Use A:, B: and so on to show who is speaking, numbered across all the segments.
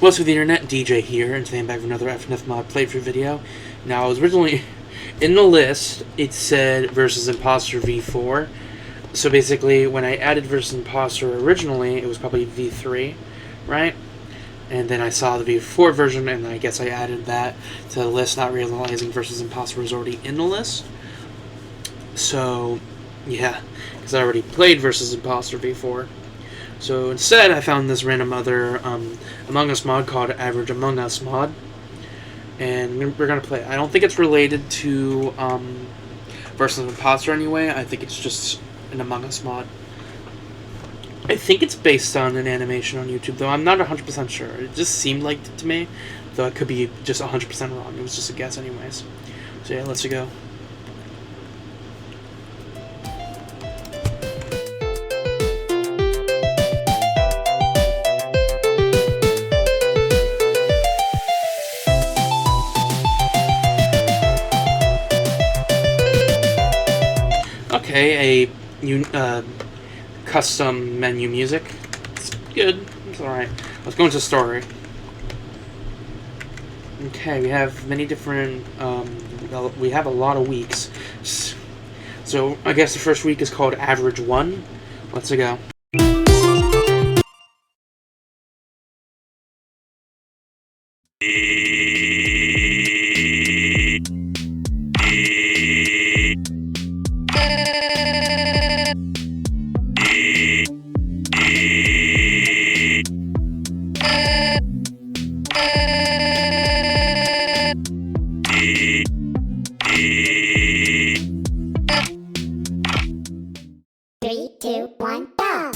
A: What's with the internet? DJ here, and today I'm back with another FNF mod playthrough video. Now, I was originally in the list, it said versus Imposter V4. So basically, when I added versus Imposter originally, it was probably V3, right? And then I saw the V4 version, and I guess I added that to the list, not realizing versus Imposter was already in the list. So, yeah, because I already played versus Imposter V4. So instead, I found this random other Among Us mod called Average Among Us mod, and we're gonna play it. I don't think it's related to versus Imposter anyway. I think it's just an Among Us mod. I think it's based on an animation on YouTube, though I'm not 100% sure. It just seemed like it to me, though I could be just 100% wrong. It was just a guess anyways. So yeah, let's go. Okay, a custom menu music. It's good. It's alright. Let's go into story. Okay, we have many different, we have a lot of weeks. So, I guess the first week is called Average 1. Let's go.
B: Three, two, one, go!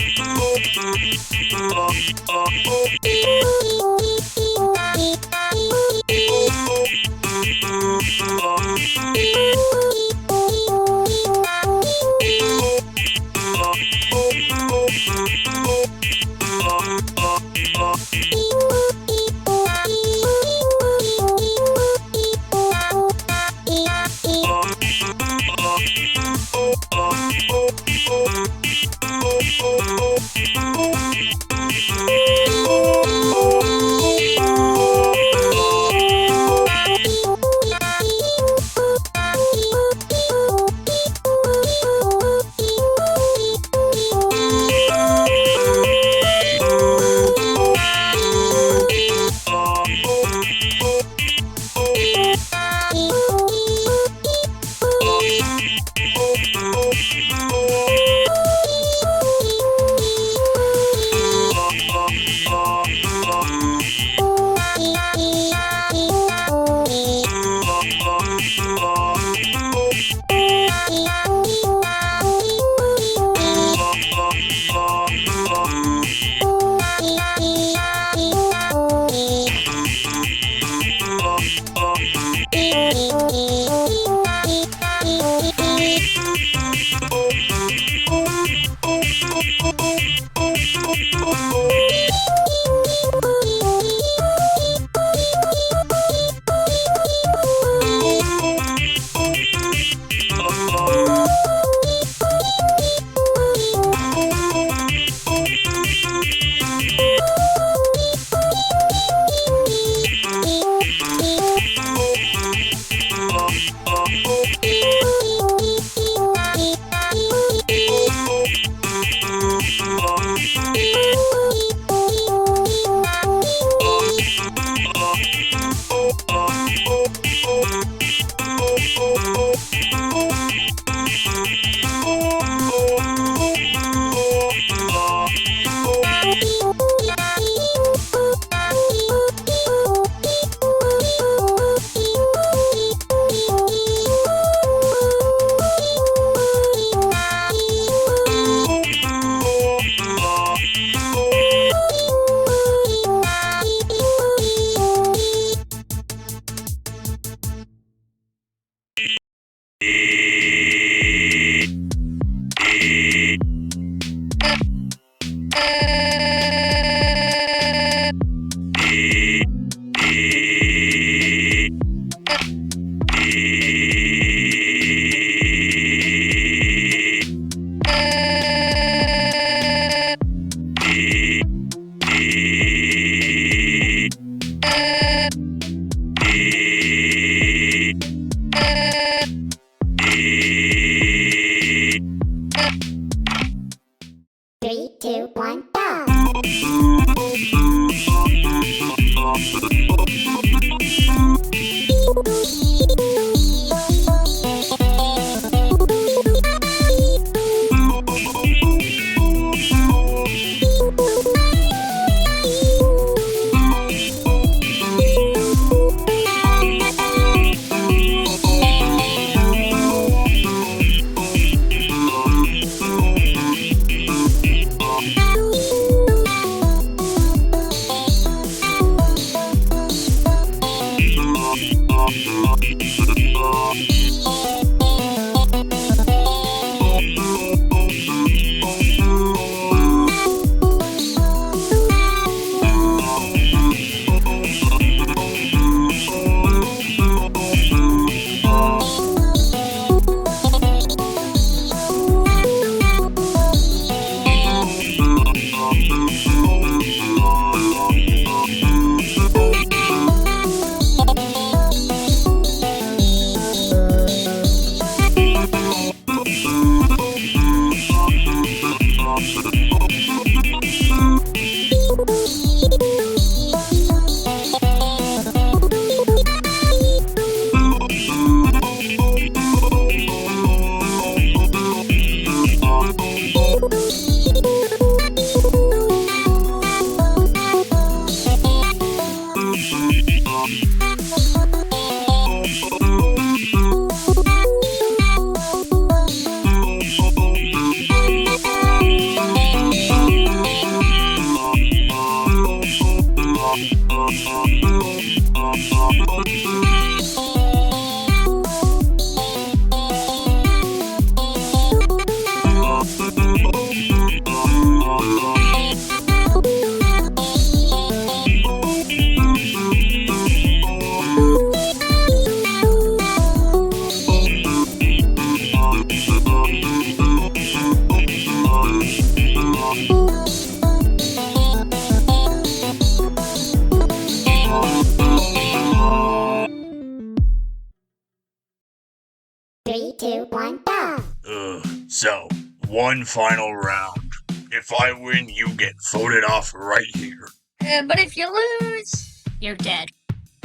B: Three, two, one, go!
C: So, one final round. If I win, you get voted off right here.
D: But if you lose, you're dead.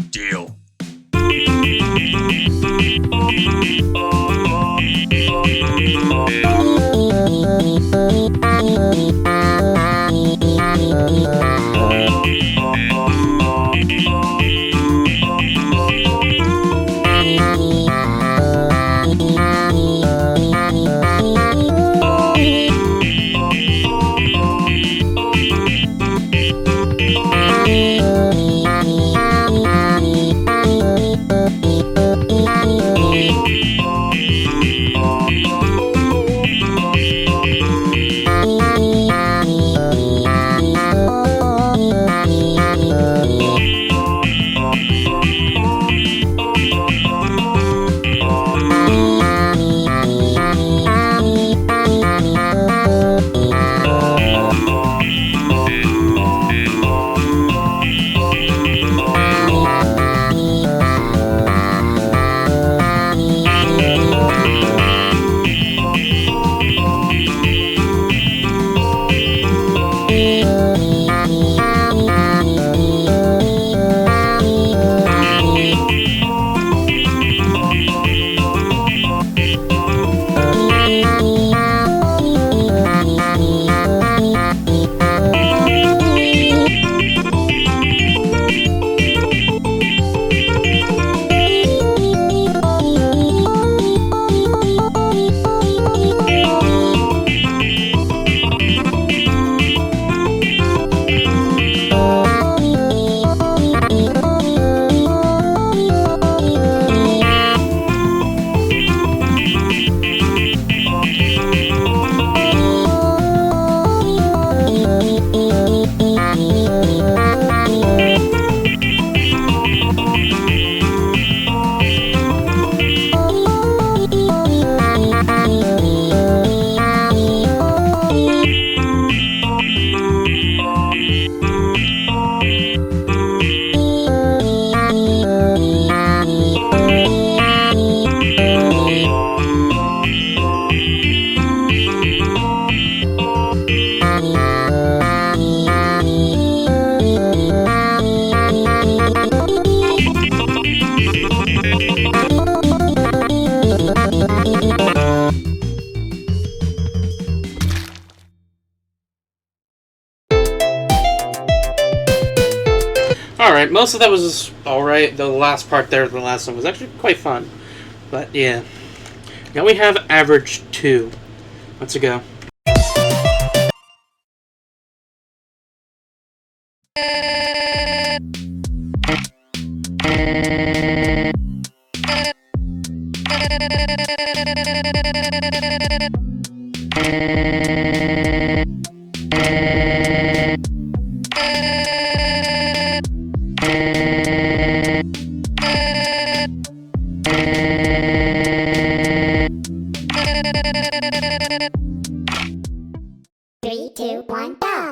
C: Deal.
A: Alright, most of that was alright. The last part there, the last one, was actually quite fun. But yeah. Now we have average 2. Let's go.
B: Three, two, one, go!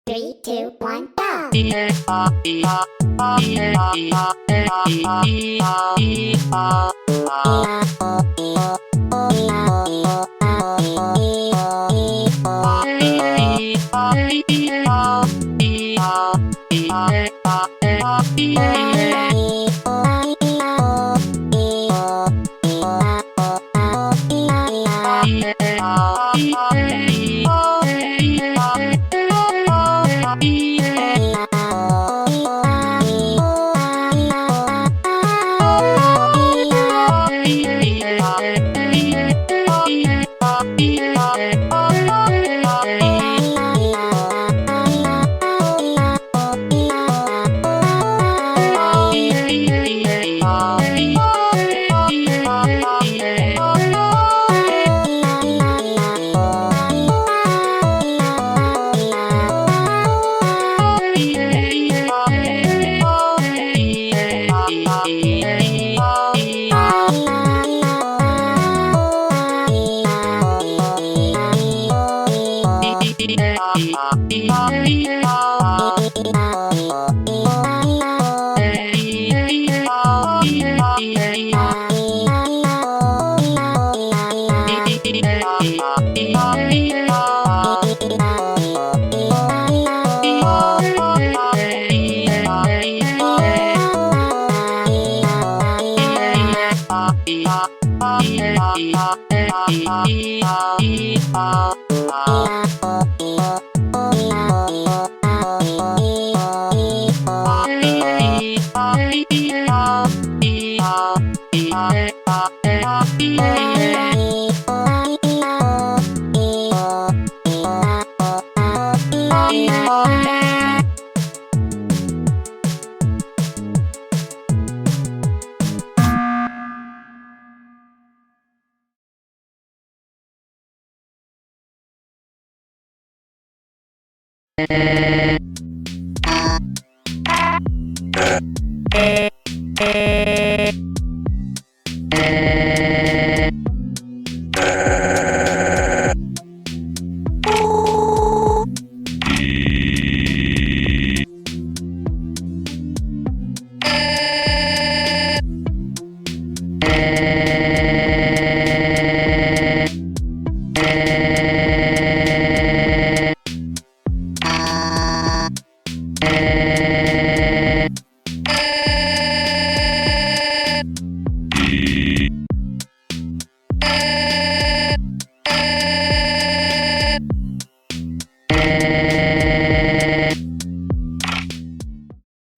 B: Three, two, one, go!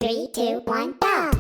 B: Three, two, one, go!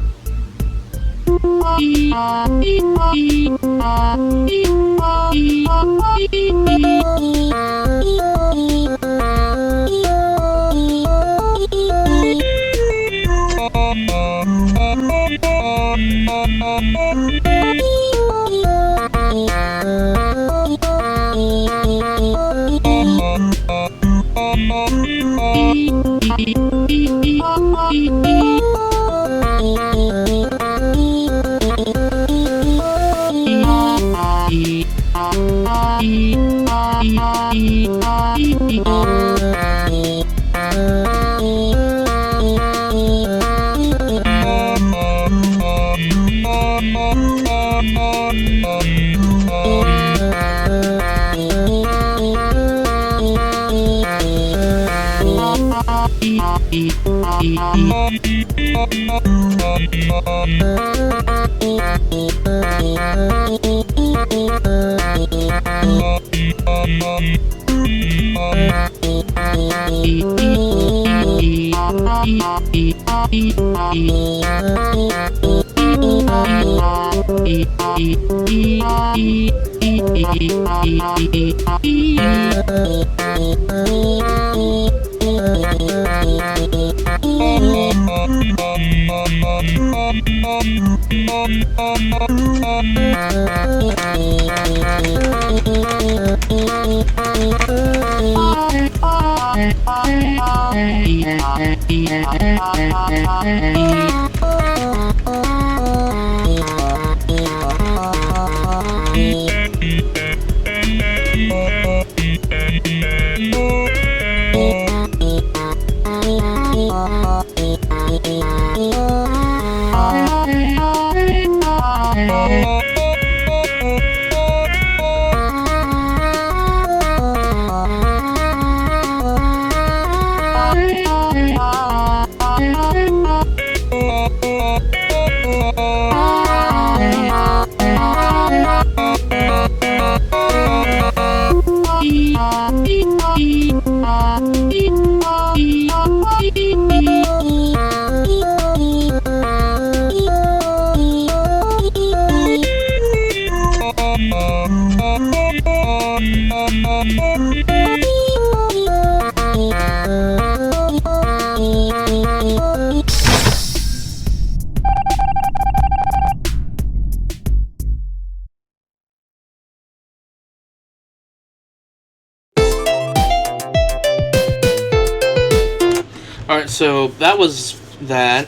A: Alright, so that was that.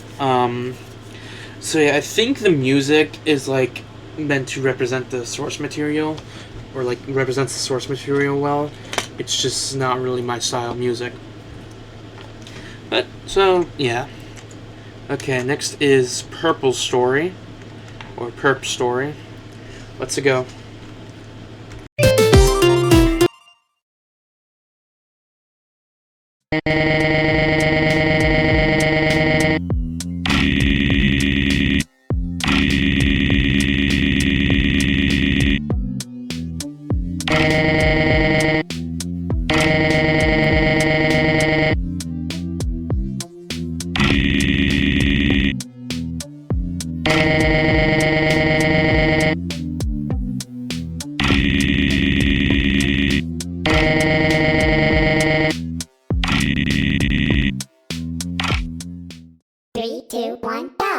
A: So yeah, I think the music is like meant to represent the source material, or like represents the source material well. It's just not really my style of music. But so yeah. Okay, next is Purple Story, or Perp Story. Let's go.
B: Three, two, one, go!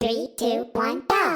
B: Three, two, one, go!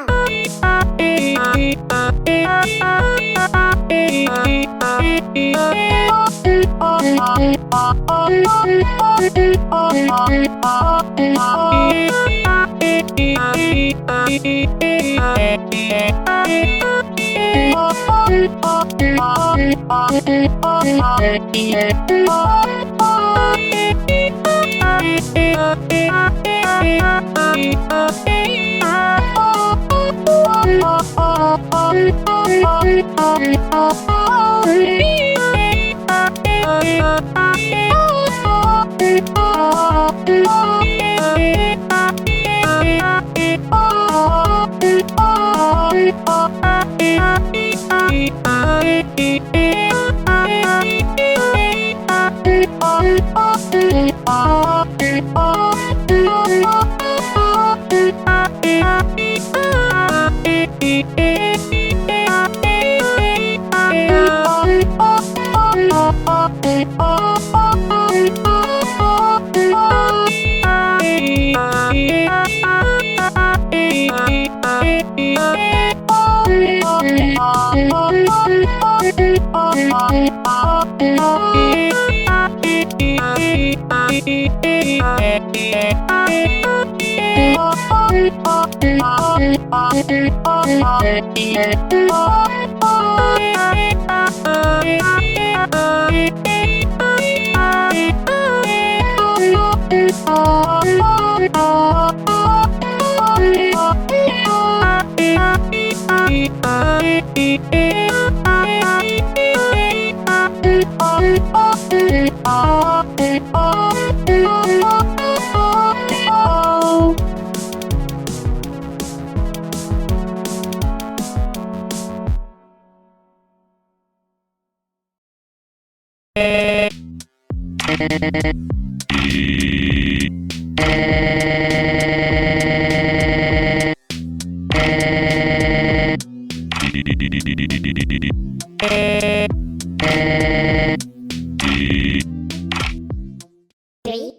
B: Three,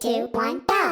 B: two, one, go.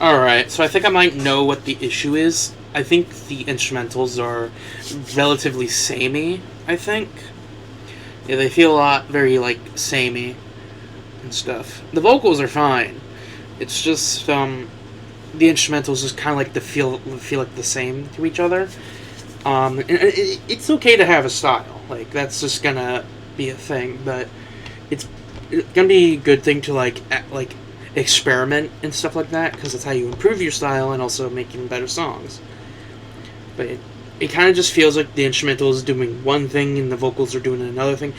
A: Alright, so I think I might know what the issue is. I think the instrumentals are relatively samey, I think. Yeah, they feel a lot very, like, samey and stuff. The vocals are fine. It's just, the instrumentals just kind of like to feel like the same to each other. And it's okay to have a style. Like, that's just gonna be a thing, but it's gonna be a good thing to, like experiment and stuff like that, because that's how you improve your style and also make even better songs. But it kind of just feels like the instrumental is doing one thing and the vocals are doing another thing.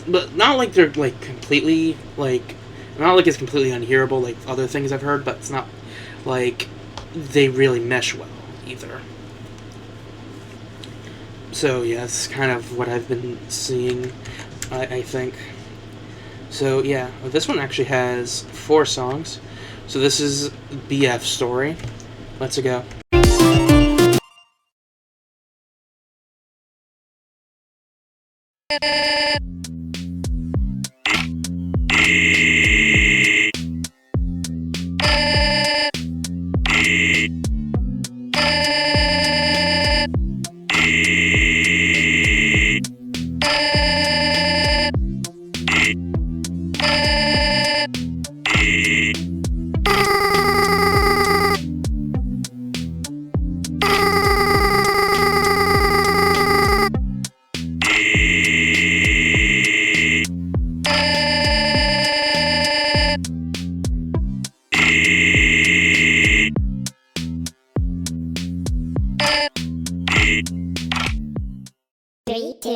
A: But not like they're like completely not like it's completely unhearable like other things I've heard, but it's not like they really mesh well either. So yeah, that's kind of what I've been seeing, I think. So yeah, this one actually has 4 songs. So this is BF Story. Let's go.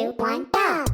B: 2, 1, go!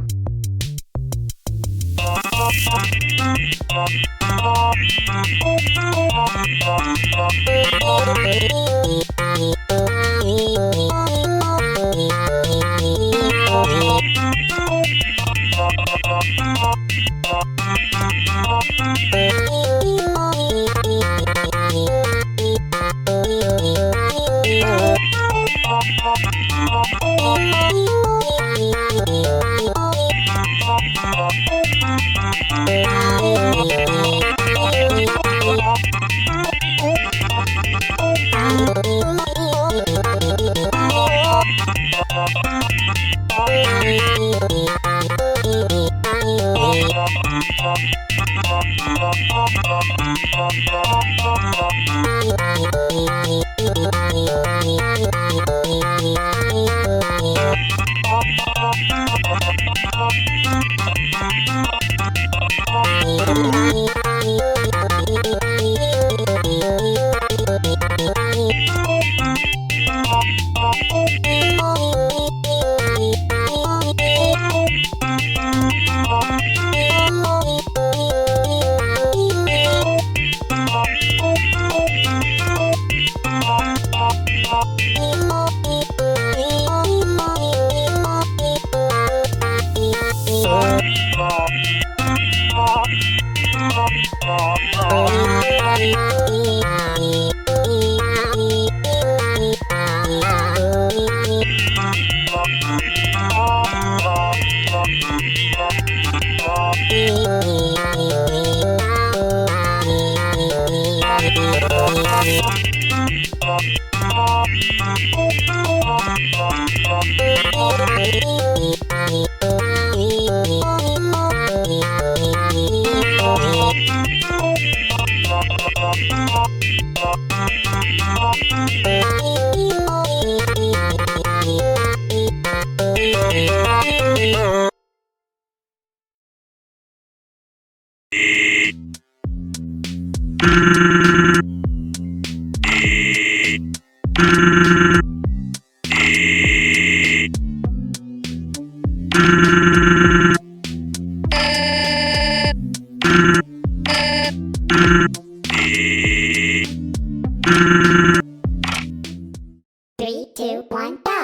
B: Three, two, one, go!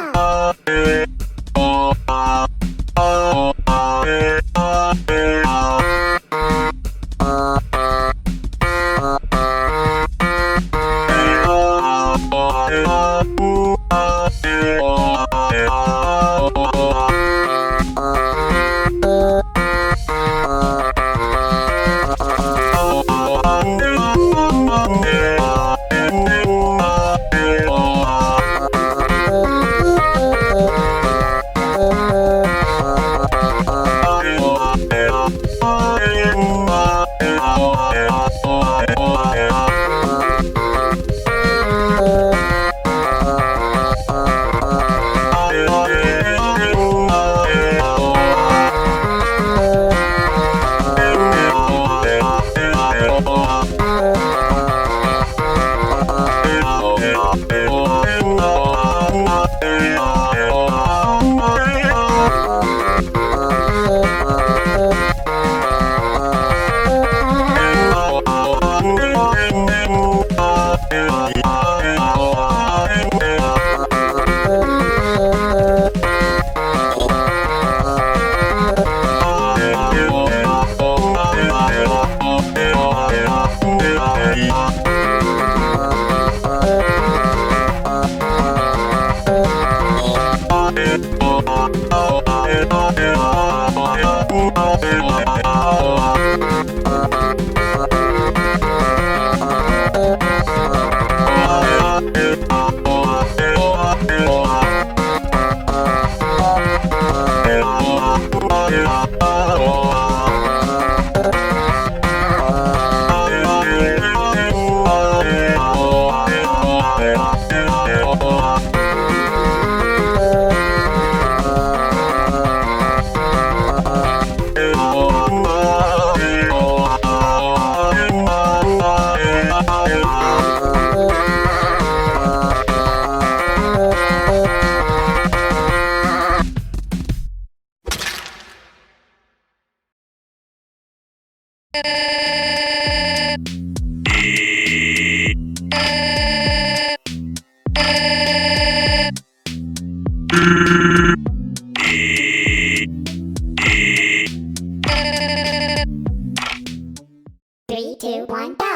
B: Three, two, one, go.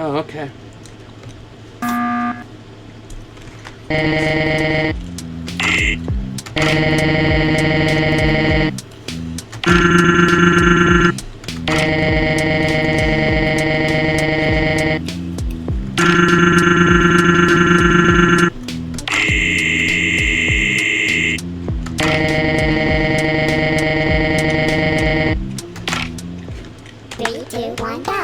A: Oh, okay.
B: Three, two, one, go.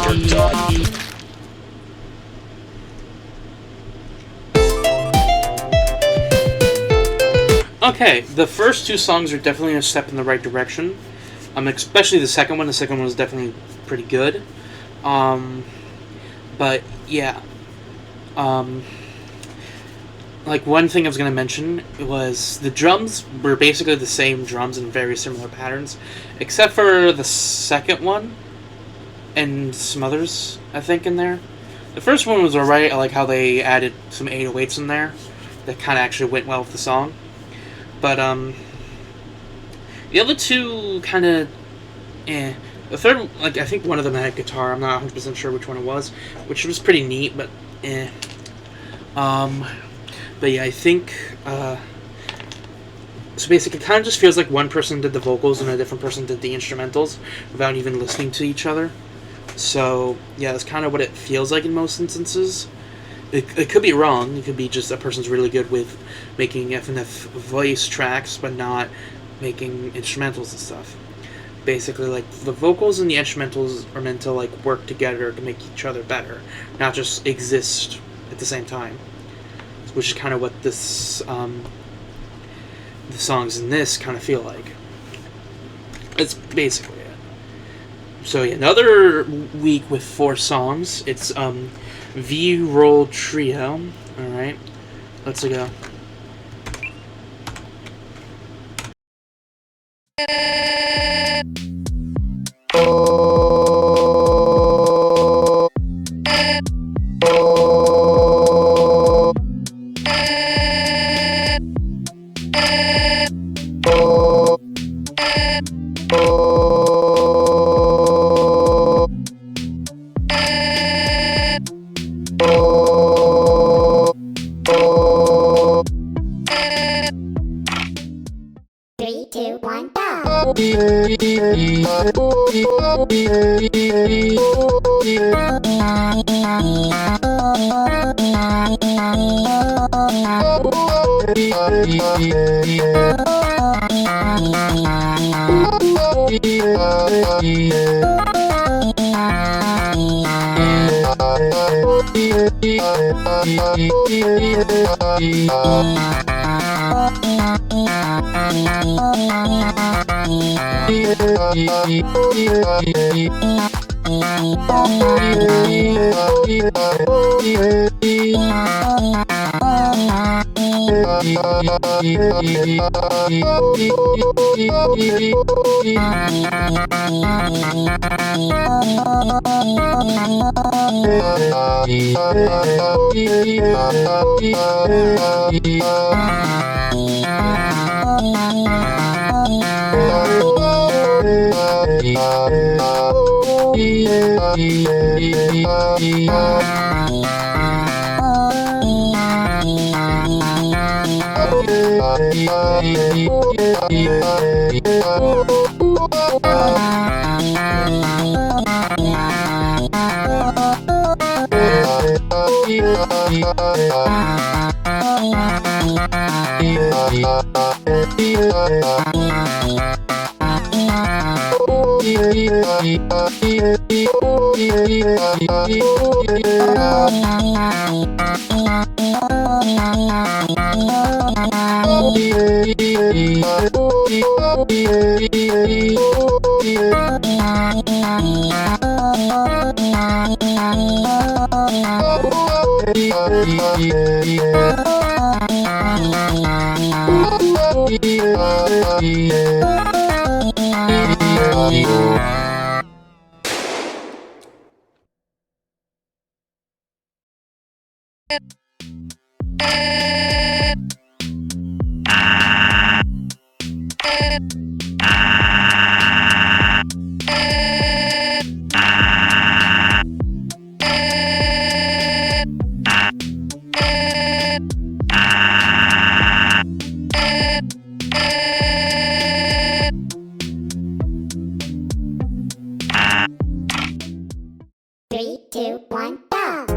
C: We're done.
A: Okay, the first two songs are definitely a step in the right direction. Especially the second one. The second one was definitely pretty good. But yeah. Like one thing I was gonna mention was the drums were basically the same drums in very similar patterns, except for the second one and some others I think in there. The first one was alright. I like how they added some 808s in there that kind of actually went well with the song. But the other two kind of The third, like I think one of them had guitar. I'm not 100% sure which one it was, which was pretty neat, but But yeah, I think, so basically it kind of just feels like one person did the vocals and a different person did the instrumentals without even listening to each other. So, yeah, that's kind of what it feels like in most instances. It could be wrong. It could be just a person's really good with making FNF voice tracks, but not making instrumentals and stuff. Basically, like, the vocals and the instrumentals are meant to, like, work together to make each other better, not just exist at the same time. Which is kind of what this, the songs in this kind of feel like. That's basically it. So yeah, another week with 4 songs. It's V-Roll Trio. Alright, let's go.
B: Three, two, one, go. Three, two, one, go!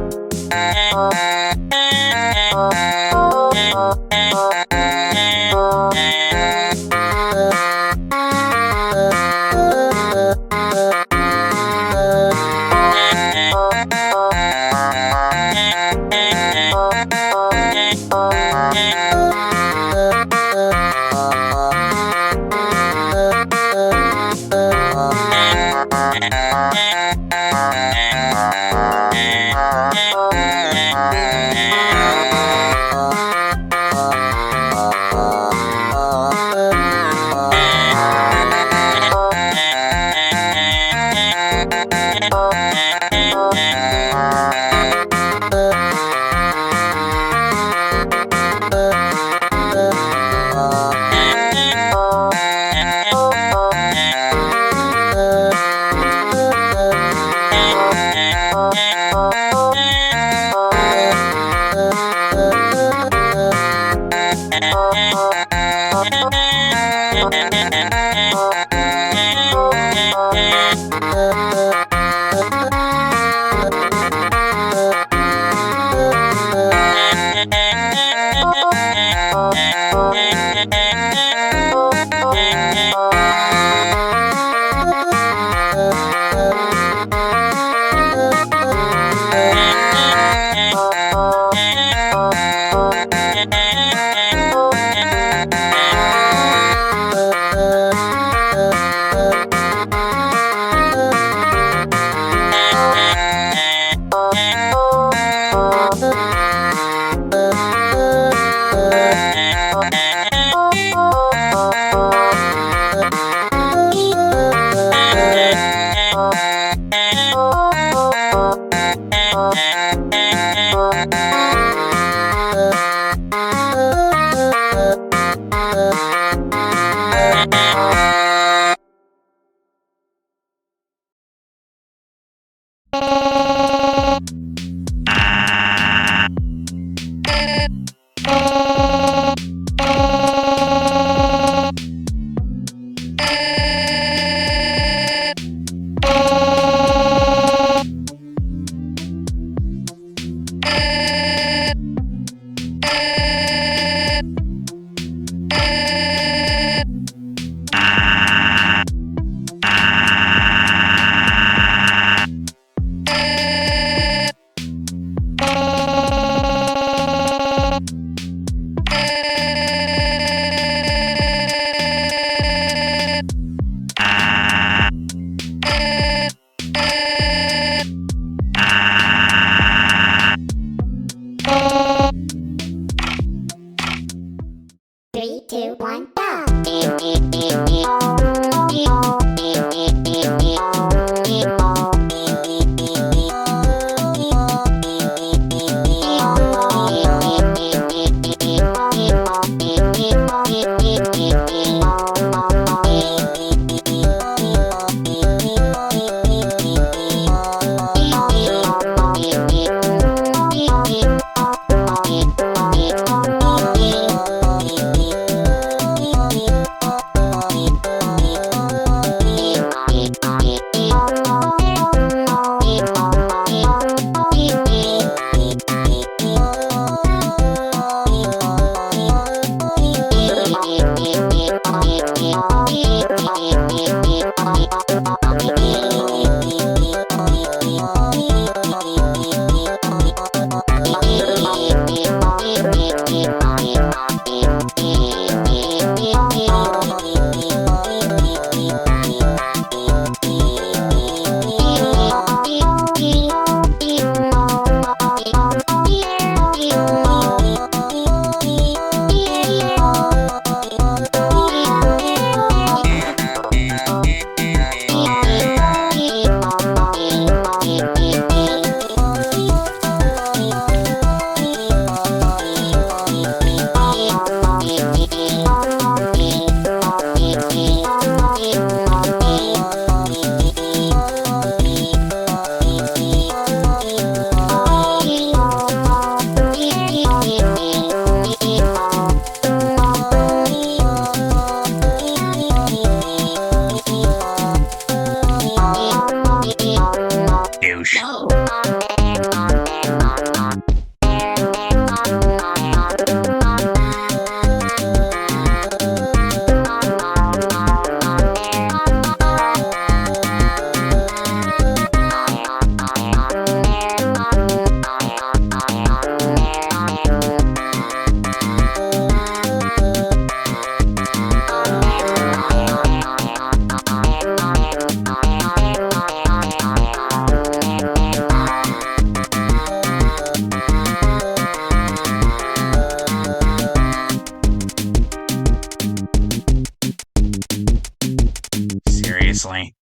C: Seriously?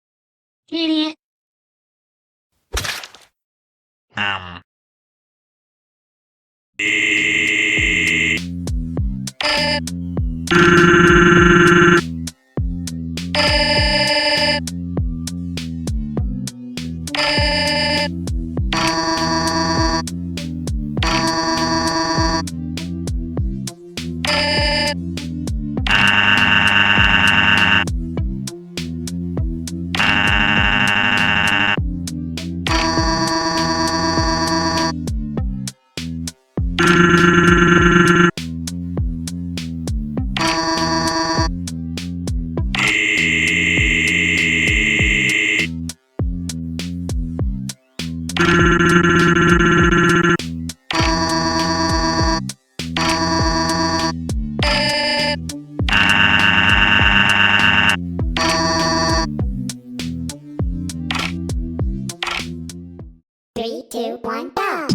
D: Idiot.
C: Um.
B: Three, two, one, go.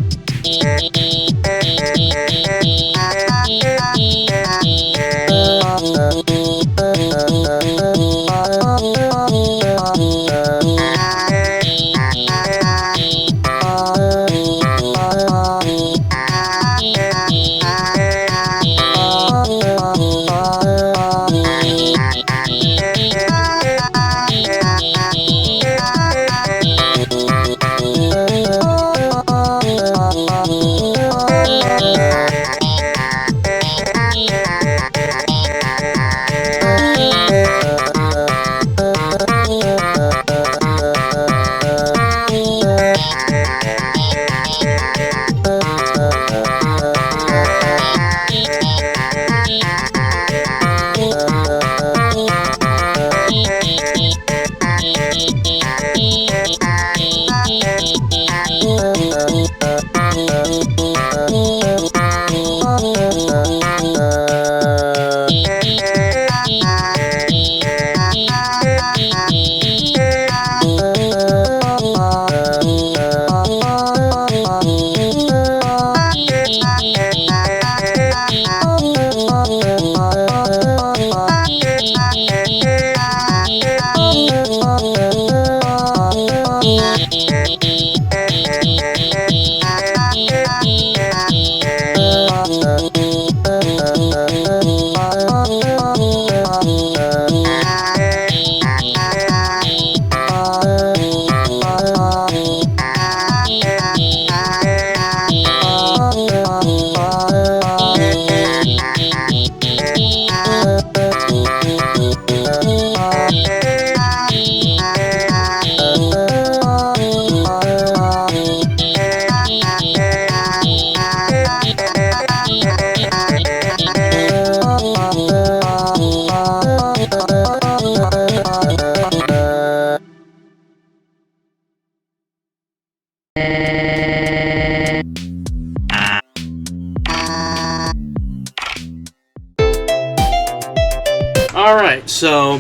A: Alright, so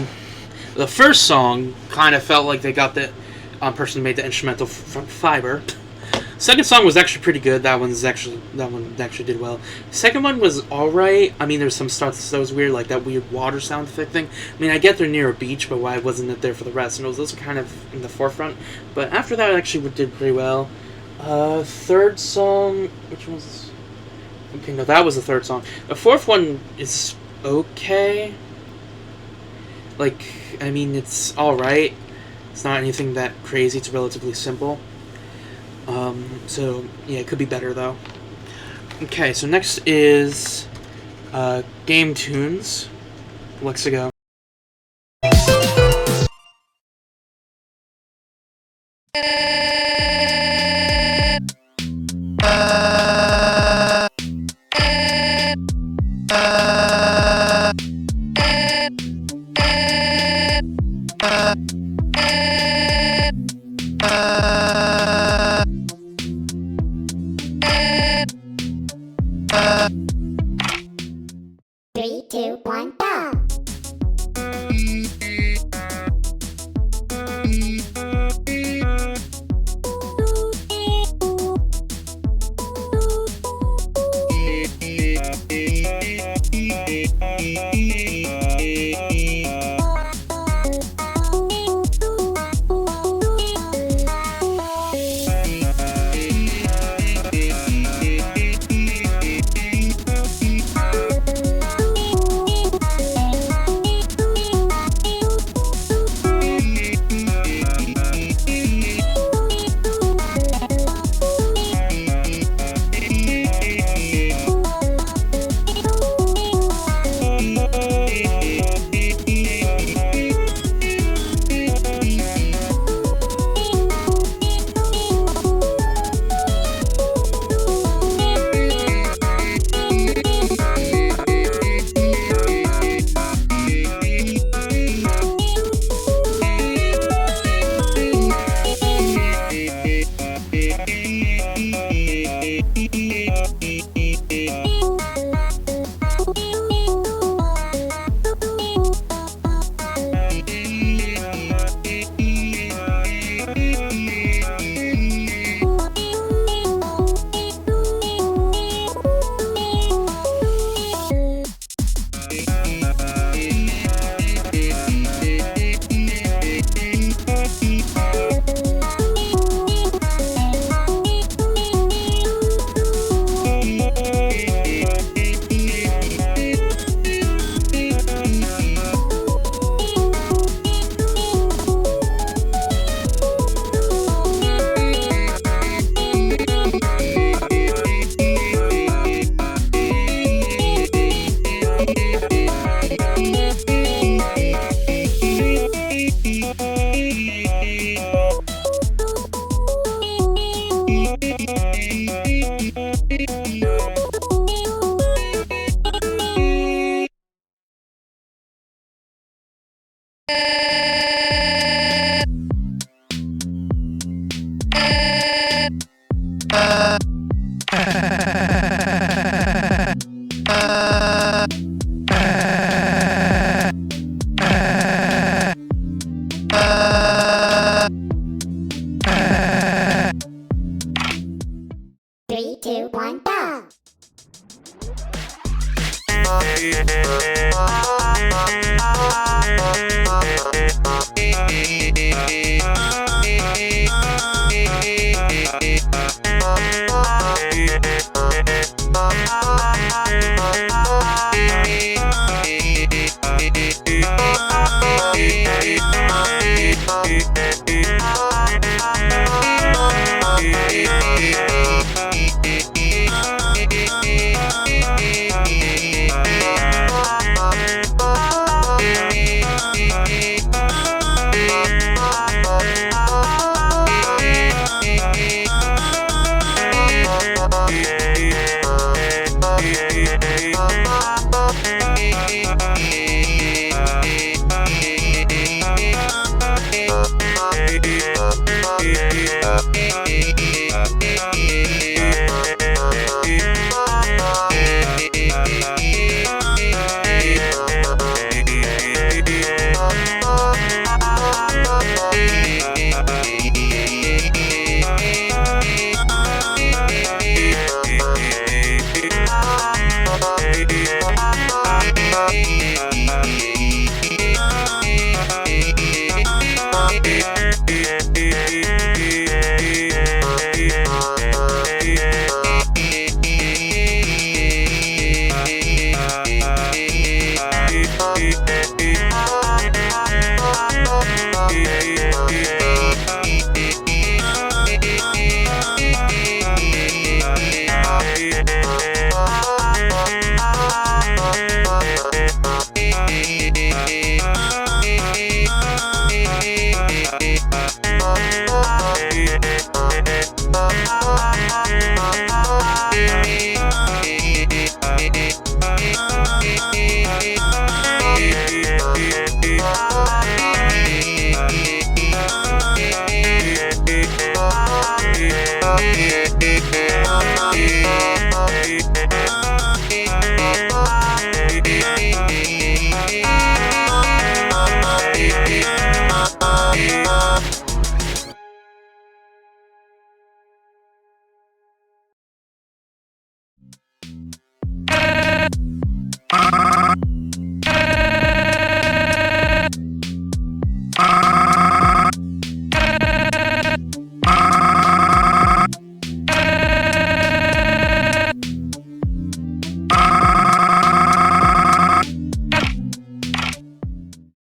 A: the first song kind of felt like they got the person who made the instrumental from Fiber. Second song was actually pretty good. That one actually did well. Second one was alright. I mean, there's some stuff that was weird, like that weird water sound effect thing. I mean, I get they're near a beach, but why wasn't it there for the rest? And those are kind of in the forefront. But after that, it actually did pretty well. Third song, which one was this? Okay, no, that was the third song. The fourth one is okay. Like, I mean, it's alright. It's not anything that crazy. It's relatively simple. So, yeah, it could be better, though. Okay, so next is Game Tunes. Alexa, go.
B: Three, two, one, go!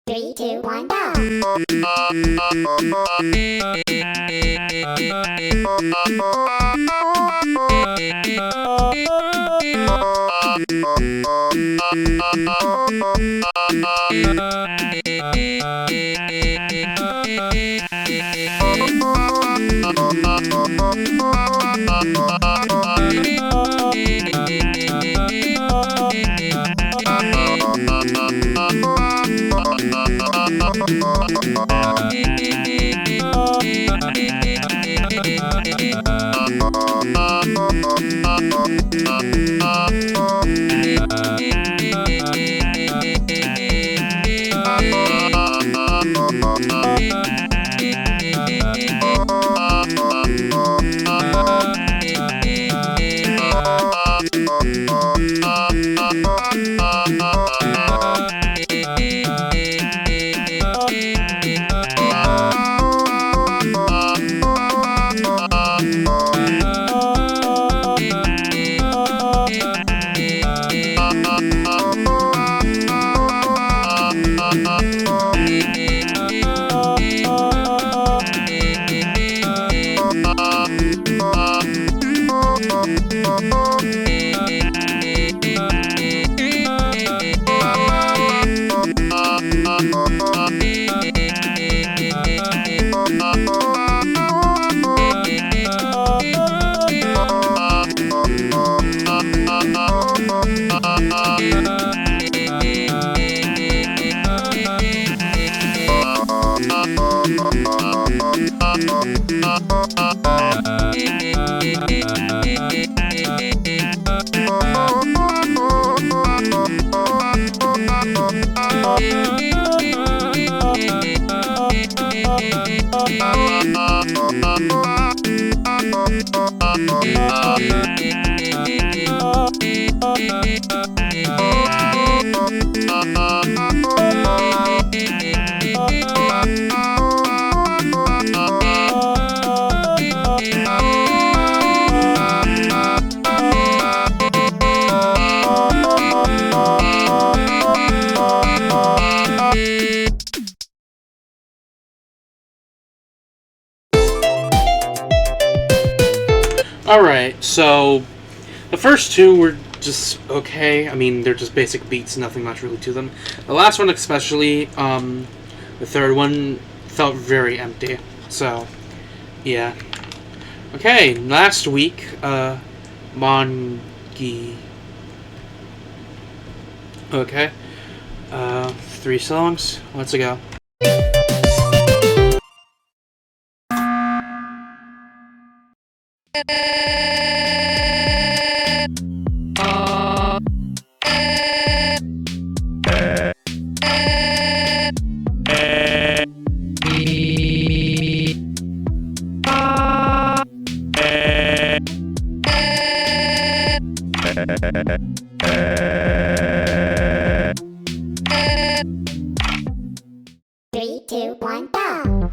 B: Three, two, one, go!
E: Thank you.
A: Alright, so the first two were just okay. I mean, they're just basic beats, nothing much really to them. The last one especially, the third one felt very empty. So, yeah. Okay, last week, Mongi. Okay. 3 songs. Let's go.
B: Three, two, one, go.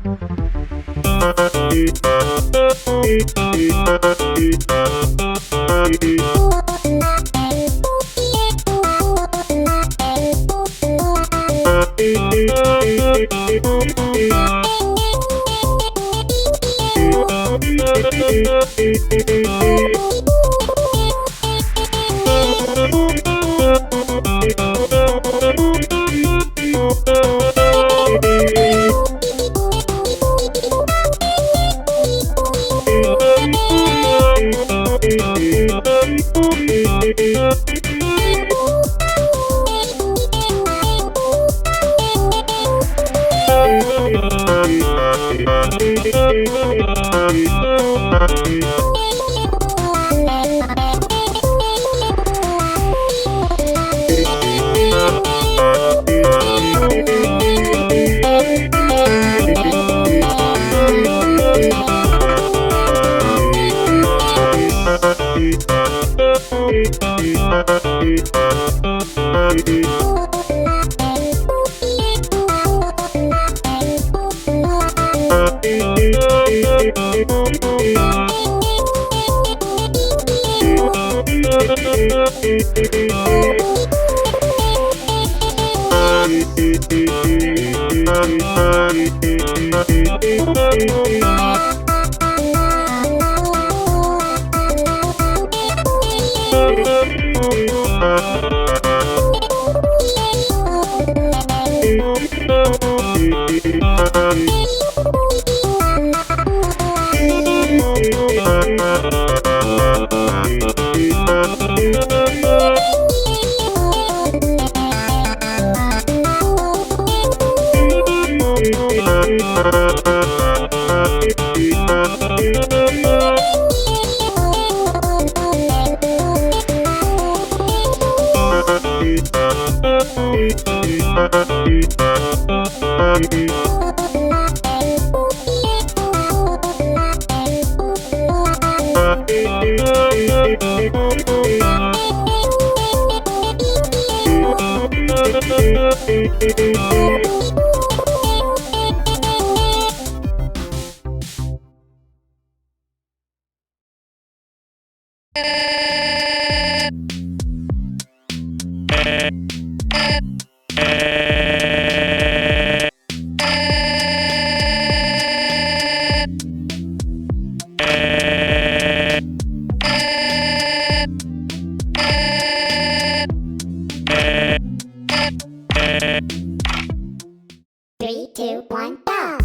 B: Three, two, one, go.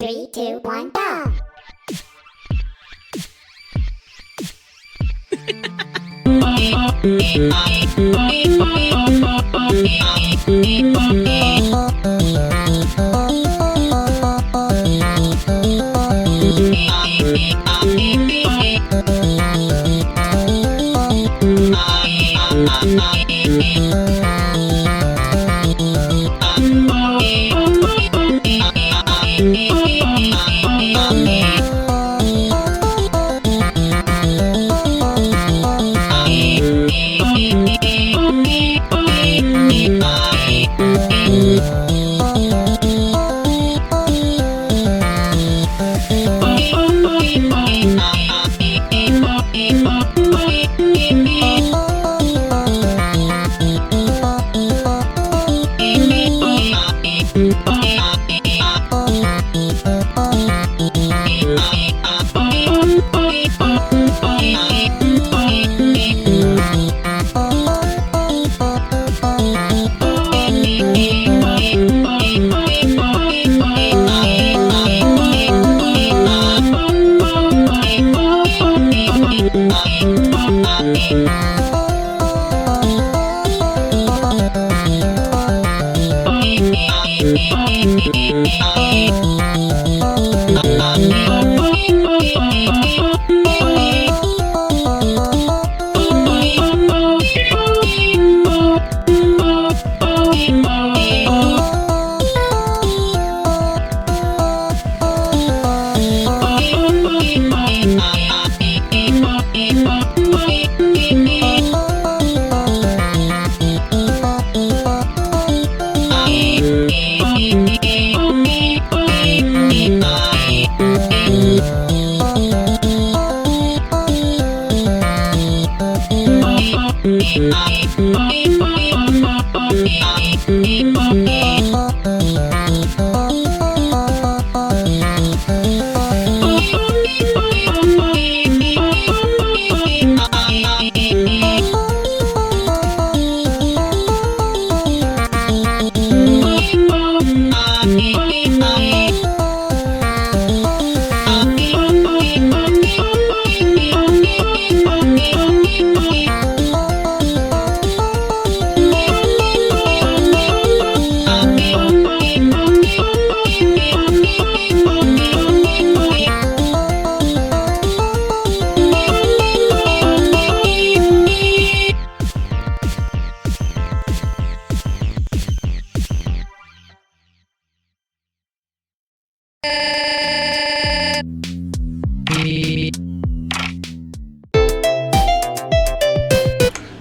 B: Three, two, one, go!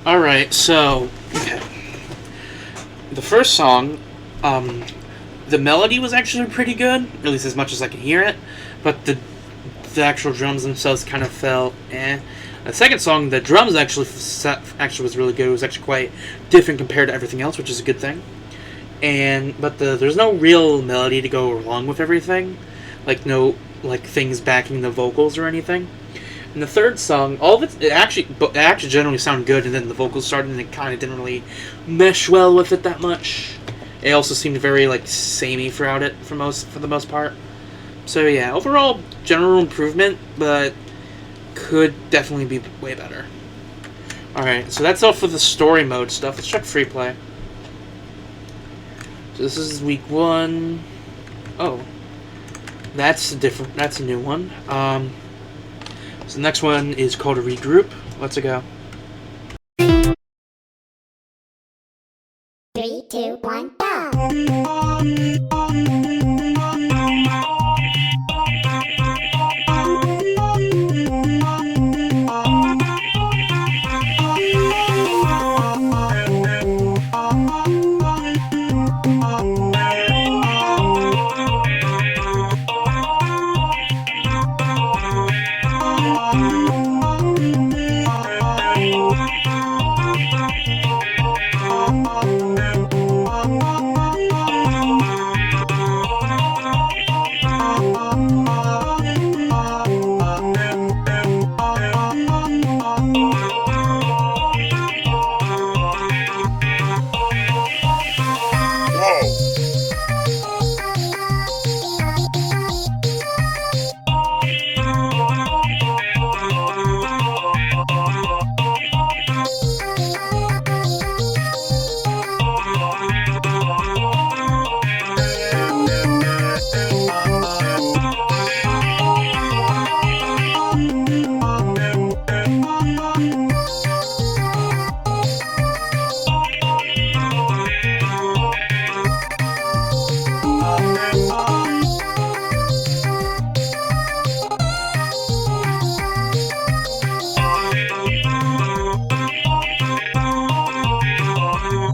A: Alright, so, okay. The first song, the melody was actually pretty good, at least as much as I can hear it, but the actual drums themselves kind of felt eh. The second song, the drums actually was really good. It was actually quite different compared to everything else, which is a good thing. But there's no real melody to go along with everything, like no things backing the vocals or anything. And the third song, all of it actually generally sounded good, and then the vocals started, and it kind of didn't really mesh well with it that much. It also seemed very like samey throughout it for the most part. So yeah, overall general improvement, but could definitely be way better. Alright, so that's all for the story mode stuff. Let's check free play. So this is week 1. Oh. That's a new one. So the next one is called a regroup. Let's go.
B: 3, 2, 1, go!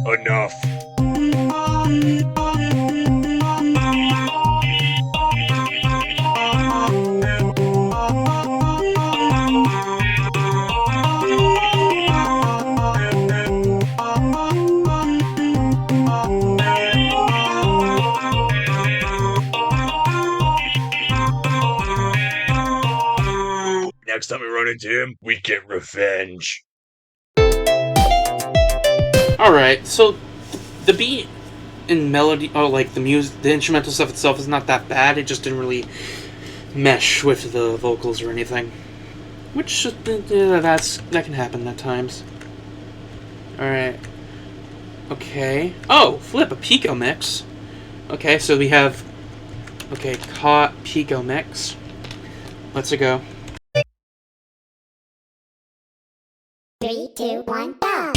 C: Enough. Next time we run into him, we get revenge.
A: Alright, so the beat and melody, like the music, the instrumental stuff itself is not that bad. It just didn't really mesh with the vocals or anything. Which, that can happen at times. Alright. Okay. Oh, flip, a Pico mix. Okay, so we have, caught Pico mix. Let's go.
B: 3, 2, 1, go!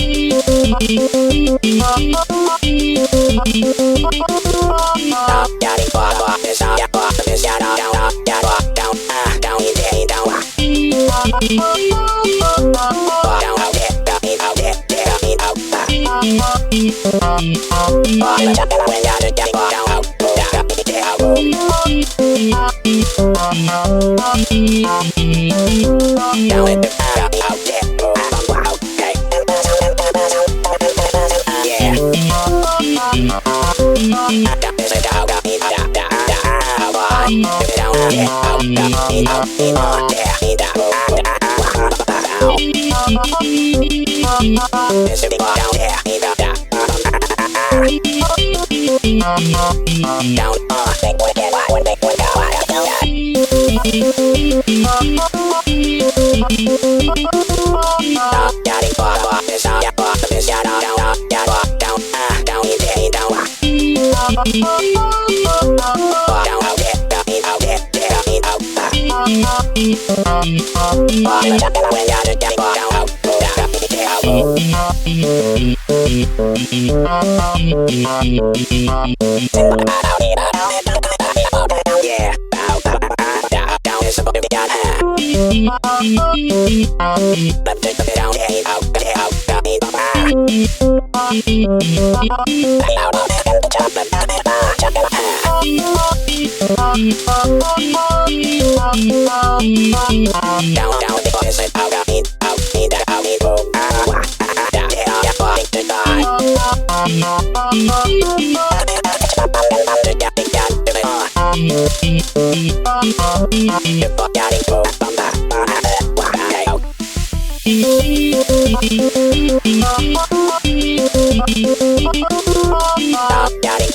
B: Daddy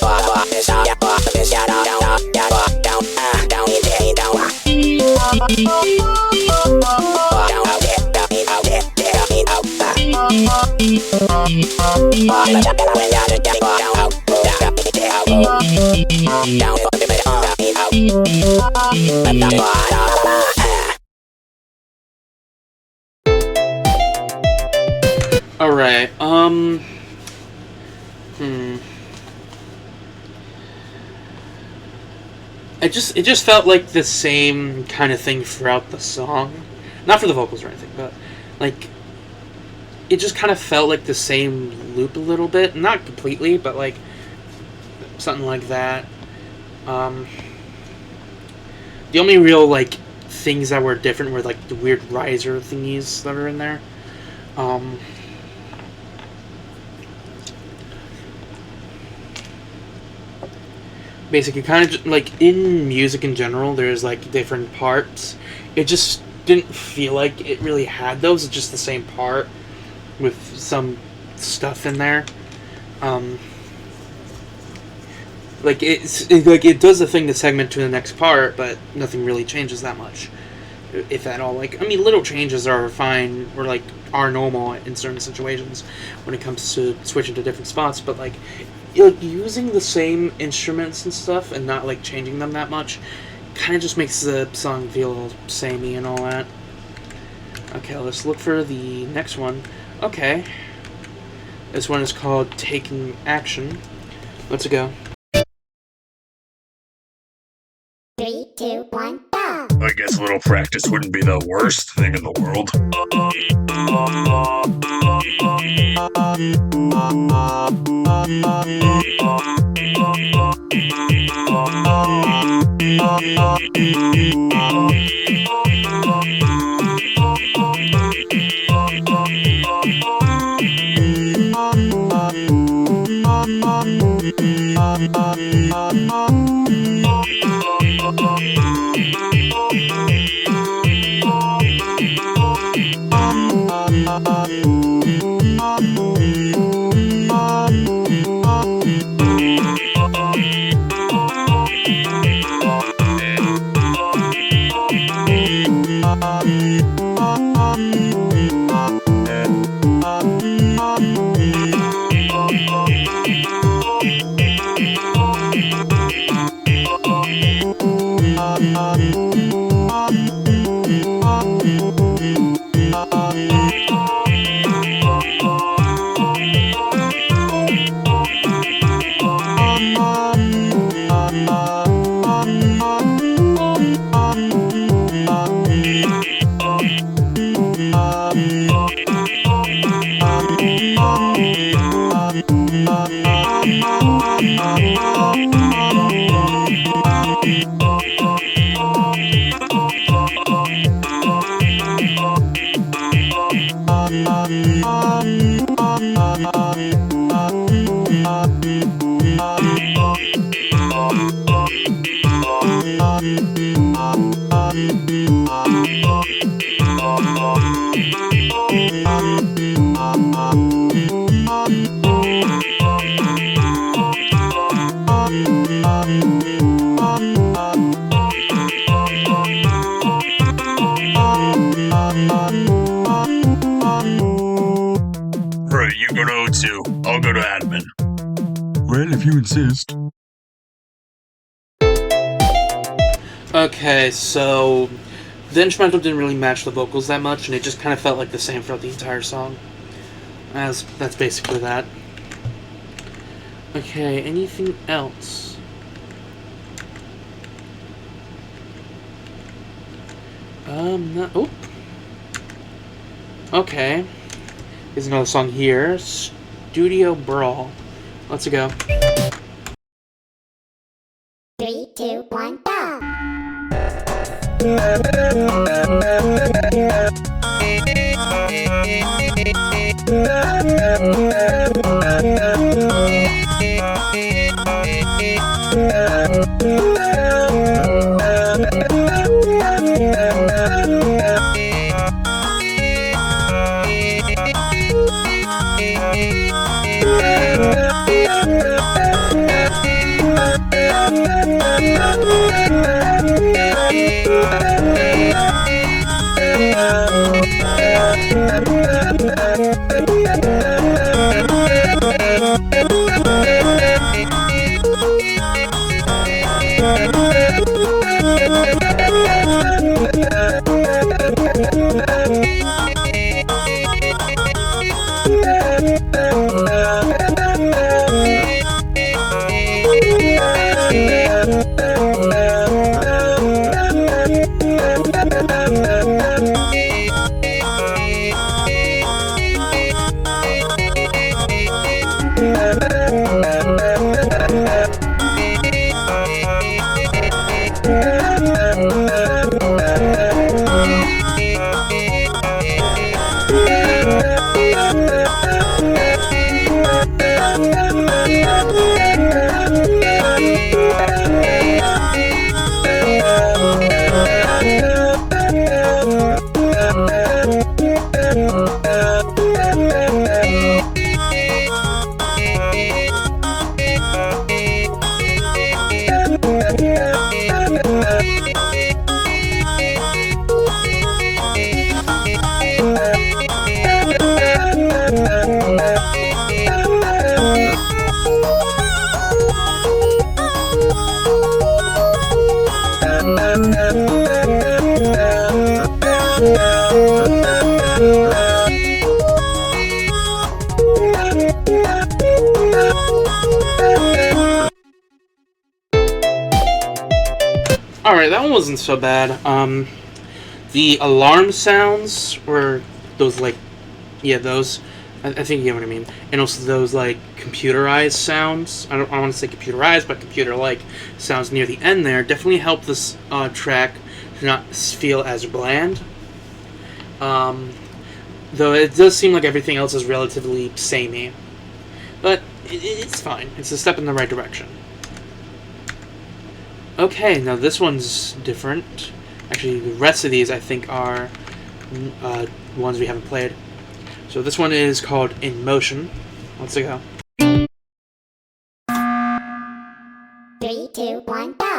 A: Alright, it just felt like the same kind of thing throughout the song. Not for the vocals or anything, but like it just kind of felt like the same loop a little bit. Not completely, but like something like that. The only real like things that were different were like the weird riser thingies that were in there. Basically, kind of like in music in general, there's like different parts. It just didn't feel like it really had those. It's just the same part with some stuff in there. Like it does the thing to segment to the next part, but nothing really changes that much, if at all. Like, I mean, little changes are fine, or like are normal in certain situations when it comes to switching to different spots. But like using the same instruments and stuff and not like changing them that much kind of just makes the song feel a little samey and all that. Okay, let's look for the next one. Okay, this one is called Taking Action. Let's go.
B: 3, 2, 1, go!
C: I guess a little practice wouldn't be the worst thing in the world. Right, you go to O2. I'll go to admin. Well, if you insist.
A: Okay, so the instrumental didn't really match the vocals that much, and it just kind of felt like the same throughout the entire song. That's basically that. Okay, anything else? No. Oh. Okay. Here's another song here. Studio Brawl. Let's go.
B: 3, 2, 1, go!
A: Alright, that one wasn't so bad. The alarm sounds were those, like, yeah, those. I think you know what I mean. And also those, like, computerized sounds. I don't want to say computerized, but computer-like sounds near the end there definitely help this track to not feel as bland. Though it does seem like everything else is relatively samey. But it's fine. It's a step in the right direction. Okay, now this one's different. Actually, the rest of these, I think, are ones we haven't played. So this one is called In Motion. Let's go.
B: 3, 2, 1, go!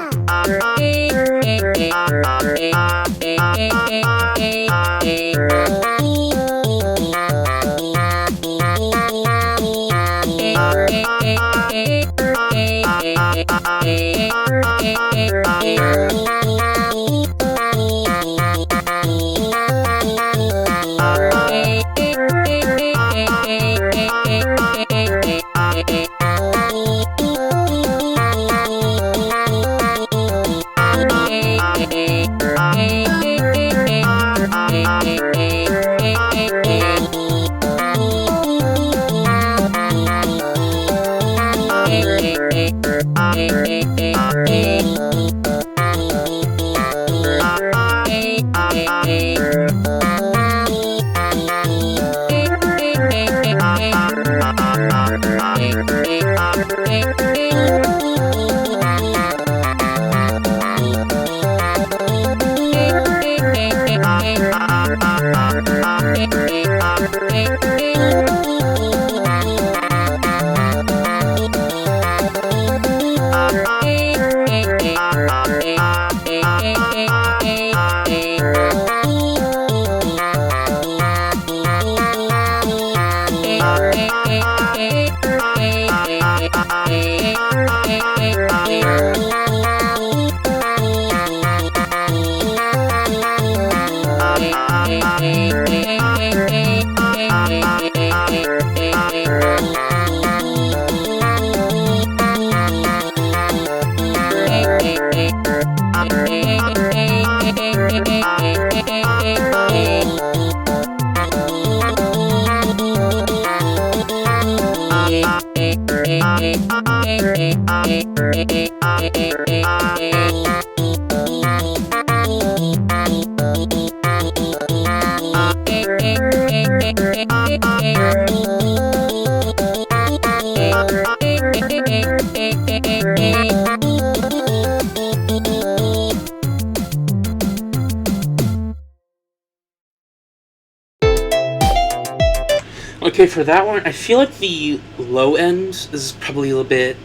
A: Okay, for that one, I feel like the low end is probably a little bit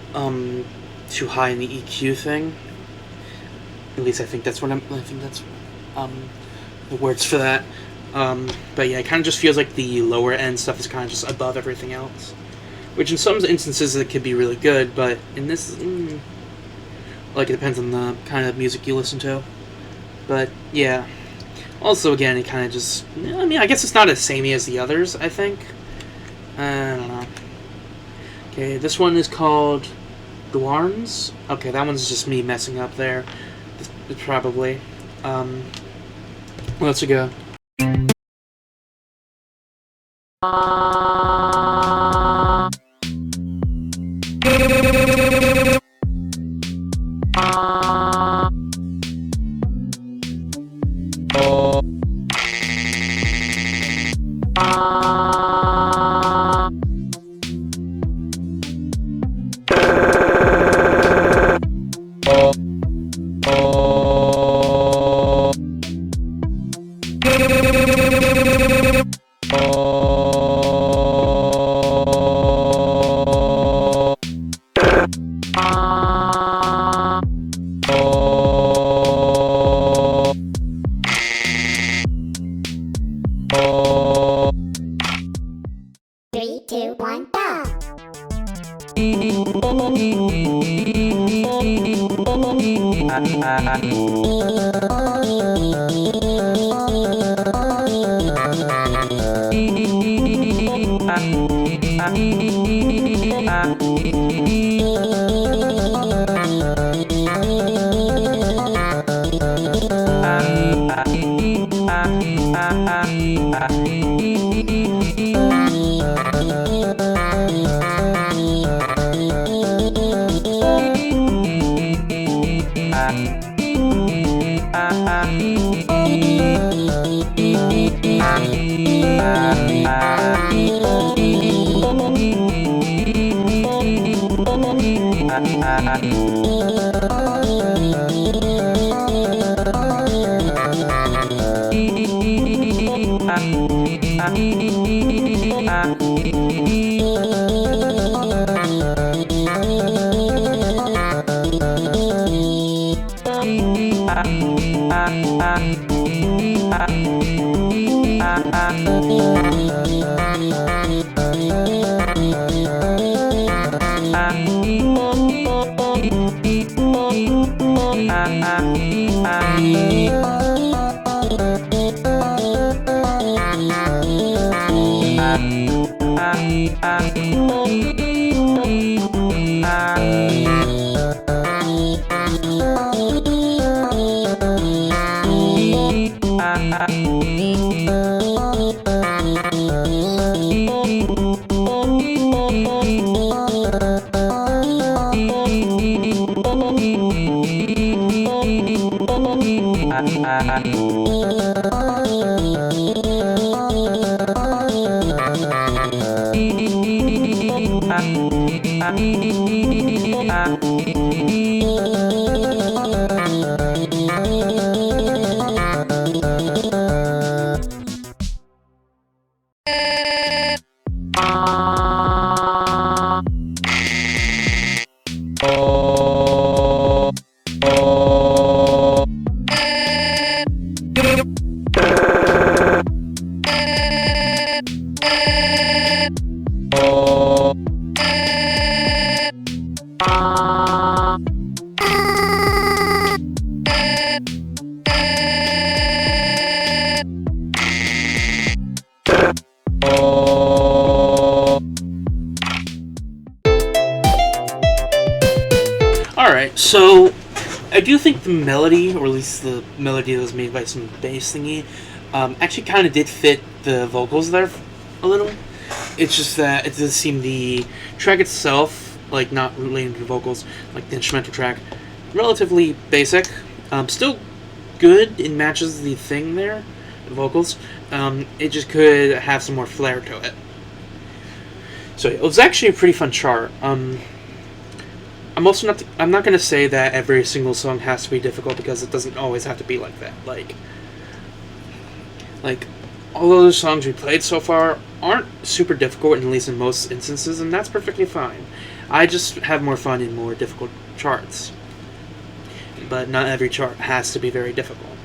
A: too high in the EQ thing. At least I think that's what I think that's the words for that. But yeah, it kind of just feels like the lower end stuff is kind of just above everything else, which in some instances it could be really good, but in this, like, it depends on the kind of music you listen to. But yeah, also again, it kind of just, I mean, I guess it's not as samey as the others, I think. I don't know. Okay, this one is called Dwarns. Okay, that one's just me messing up there. Probably. Let's go. Alright, so I do think the melody, or at least the melody that was made by some bass thingy, actually kind of did fit the vocals there a little. It's just that it does seem the track itself, like not related to vocals, like the instrumental track, relatively basic. Still good, it matches the thing there, the vocals. It just could have some more flair to it. So it was actually a pretty fun chart. I'm also not. I'm not going to say that every single song has to be difficult, because it doesn't always have to be like that. Like all those songs we played so far aren't super difficult, at least in most instances, and that's perfectly fine. I just have more fun in more difficult charts. But not every chart has to be very difficult.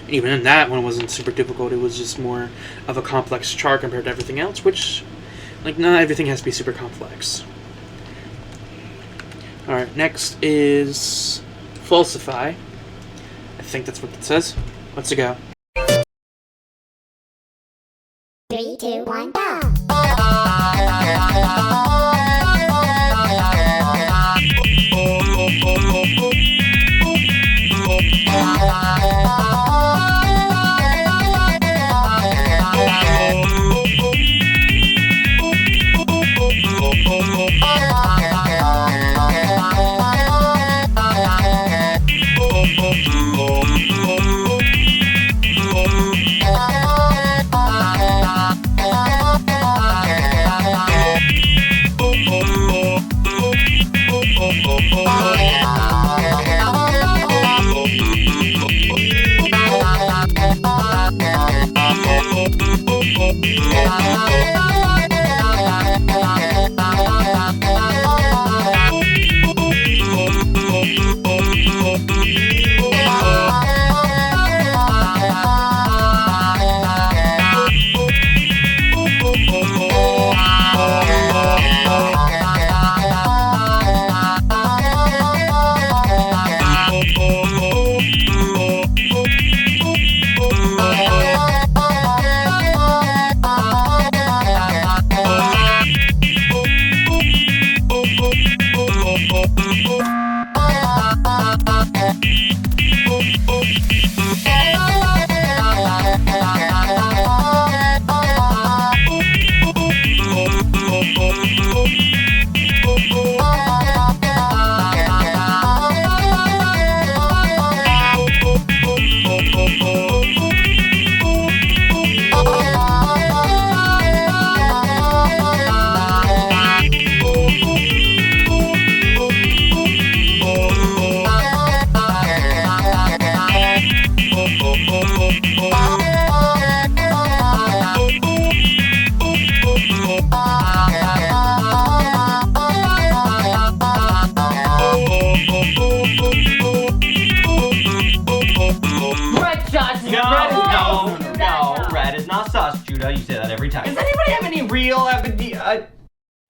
A: Even in that one, it wasn't super difficult. It was just more of a complex chart compared to everything else, which, like, not everything has to be super complex. Alright, next is Falsify. I think that's what it says. Let's go.
B: 3, 2, 1, go!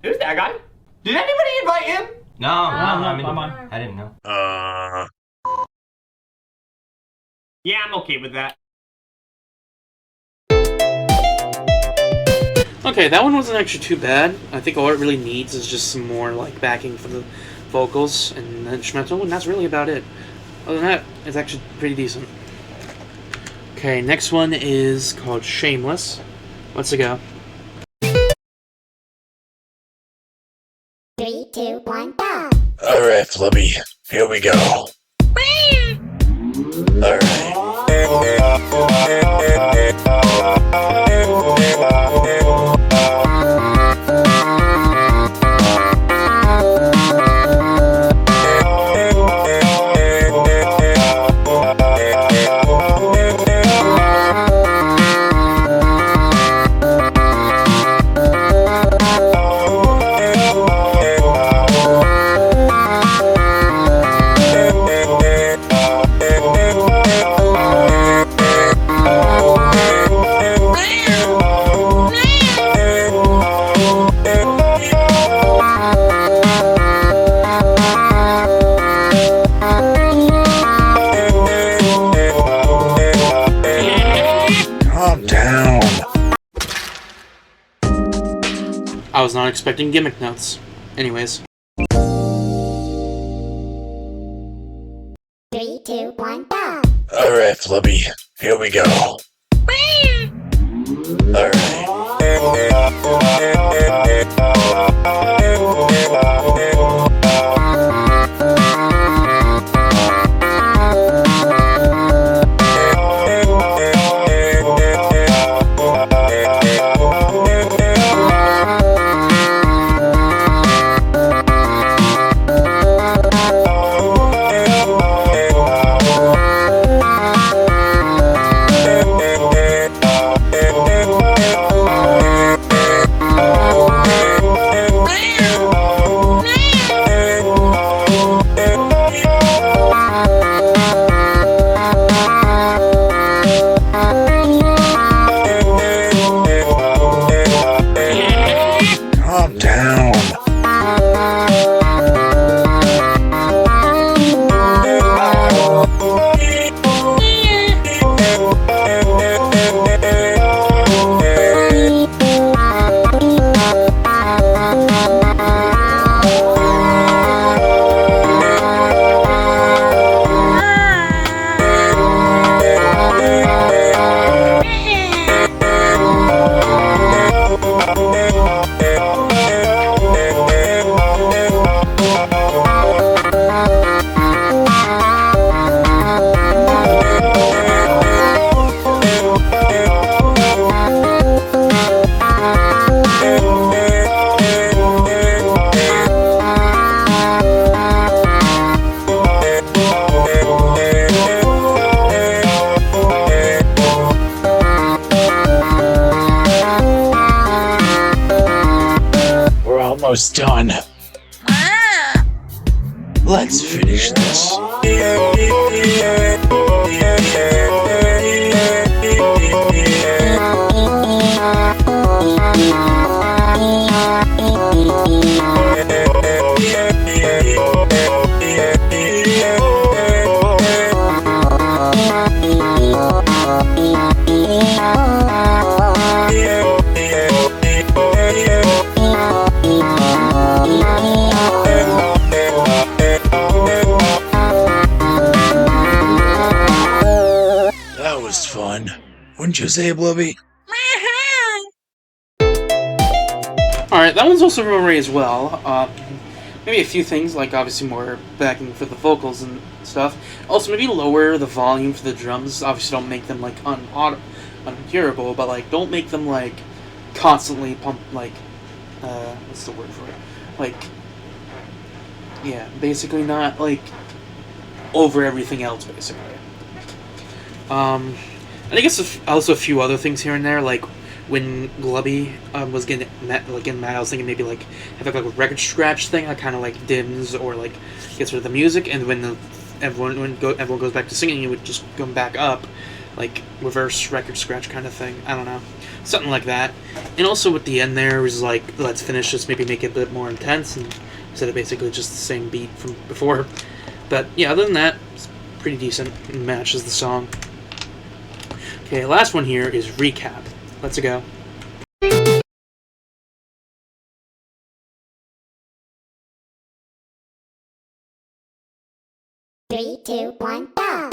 E: Who's that guy? Did anybody invite him?
F: No, I'm on. I didn't know.
E: Yeah, I'm okay with that.
A: Okay, that one wasn't actually too bad. I think all it really needs is just some more like backing for the vocals and the instrumental, and that's really about it. Other than that, it's actually pretty decent. Okay, next one is called Shameless. Let's go.
B: 3, 2, 1, go!
C: Alright, Flubby, here we go. Alright.
A: I was not expecting gimmick notes. Anyways.
B: 3, 2, 1, go!
C: Alright, Flubby, here we go. Alright. Calm down. We're almost done. Let's finish this. That was fun. Wouldn't you say, Blubby?
A: Alright, that one's also memory as well. Maybe a few things, like obviously more backing for the vocals and stuff. Also, maybe lower the volume for the drums. Obviously, don't make them like unhearable, but like don't make them like constantly pump like what's the word for it? Like, yeah, basically not like over everything else, basically. I guess also a few other things here and there, like when Glubby was getting mad, I was thinking maybe like have like a record scratch thing that kind of like dims or like gets rid of the music, and when everyone goes back to singing, it would just come back up. like reverse record scratch kind of thing. I don't know, something like that. And also with the end there was like, let's finish this, maybe make it a bit more intense, and instead of basically just the same beat from before. But yeah, other than that, it's pretty decent. It matches the song. Okay, last one here is Recap. Let's go.
B: 3, 2, 1, go!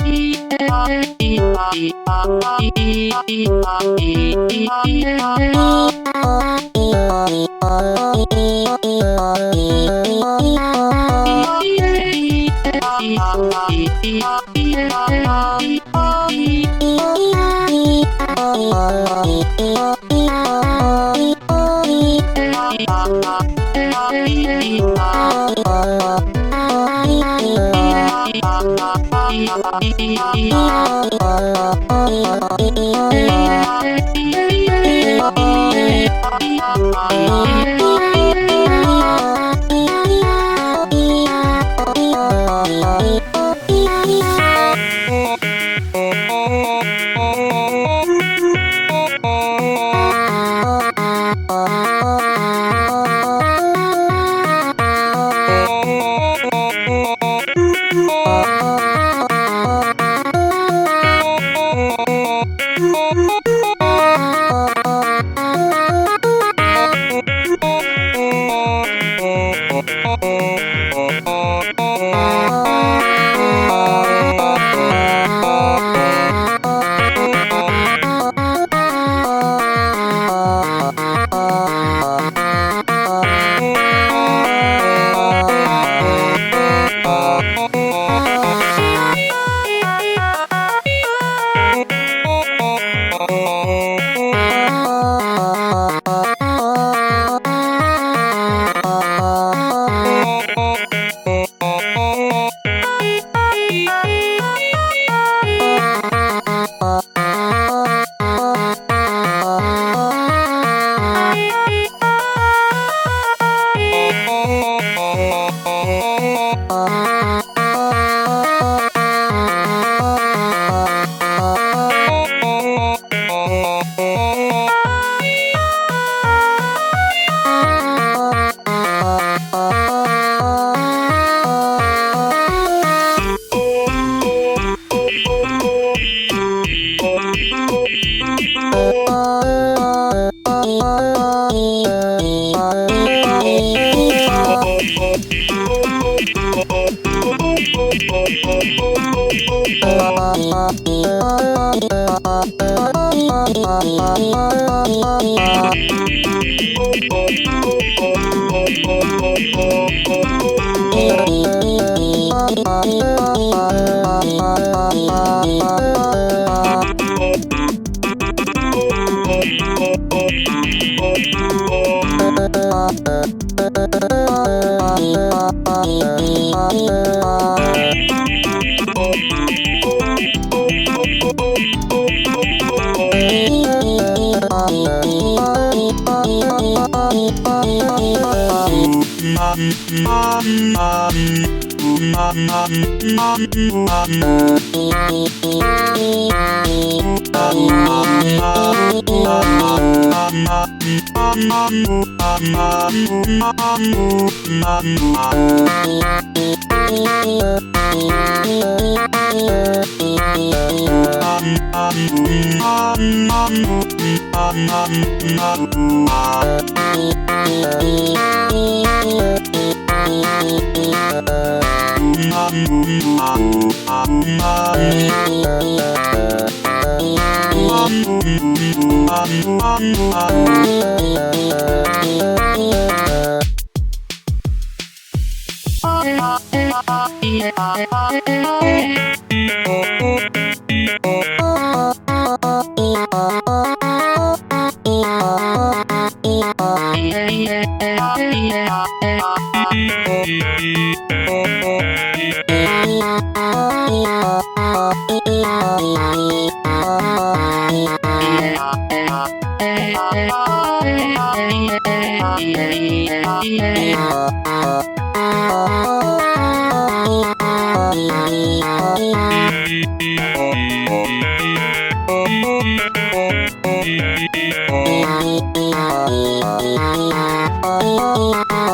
B: Bye.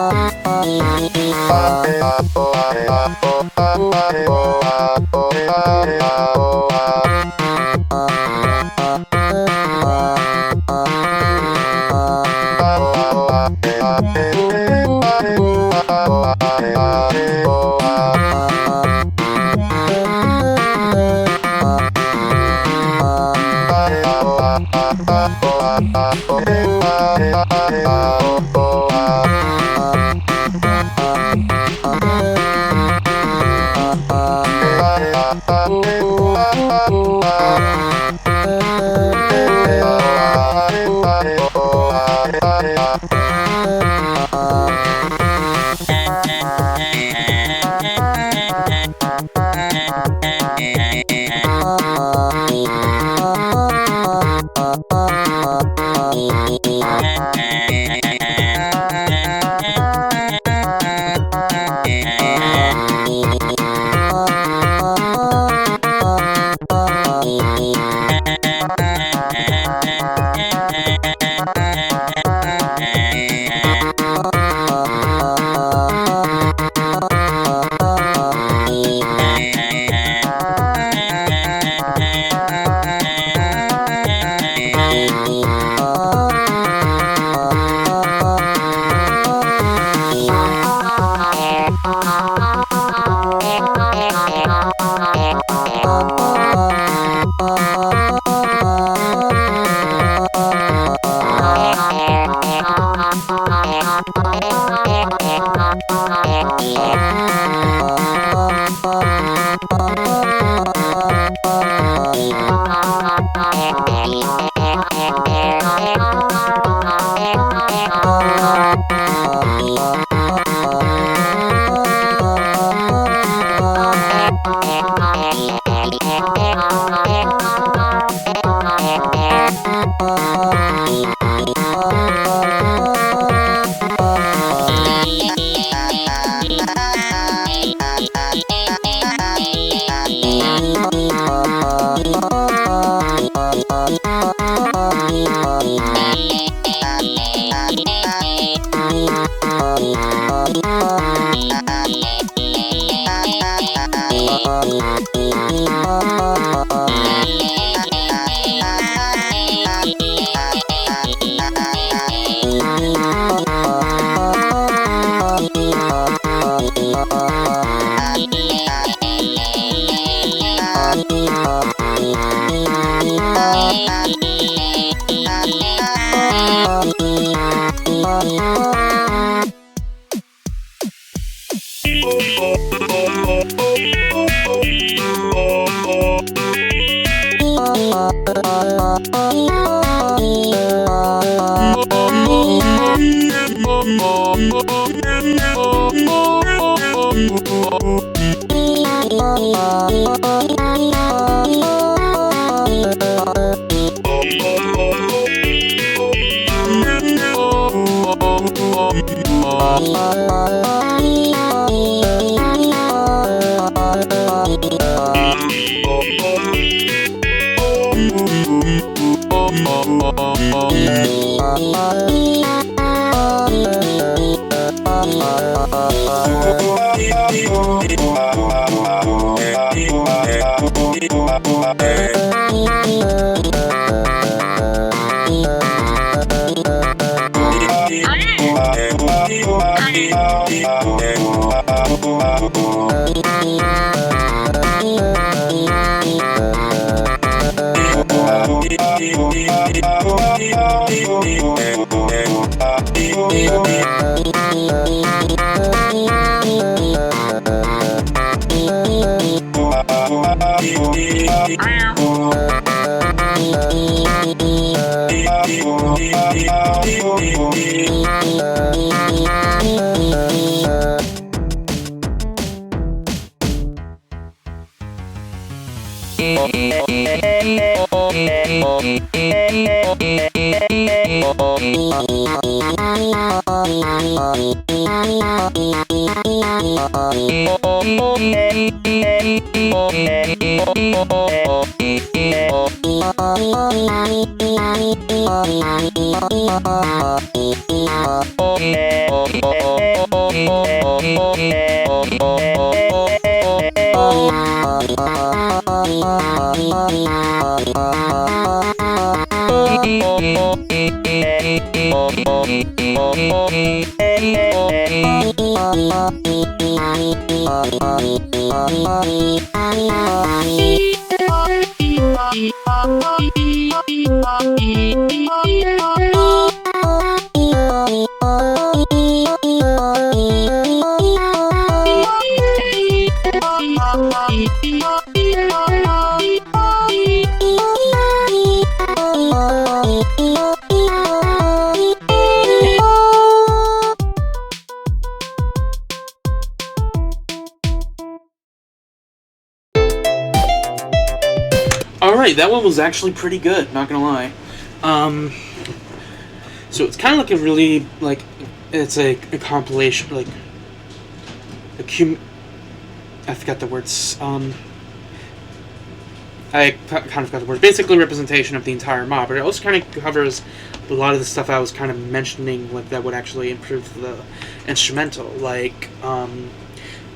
A: Alright, that one was actually pretty good, not gonna lie. So it's kind of like a really, like, it's a compilation, like, I forgot the words, I kind of forgot the word. Basically representation of the entire mod, but it also kind of covers a lot of the stuff I was kind of mentioning, like, that would actually improve the instrumental, like,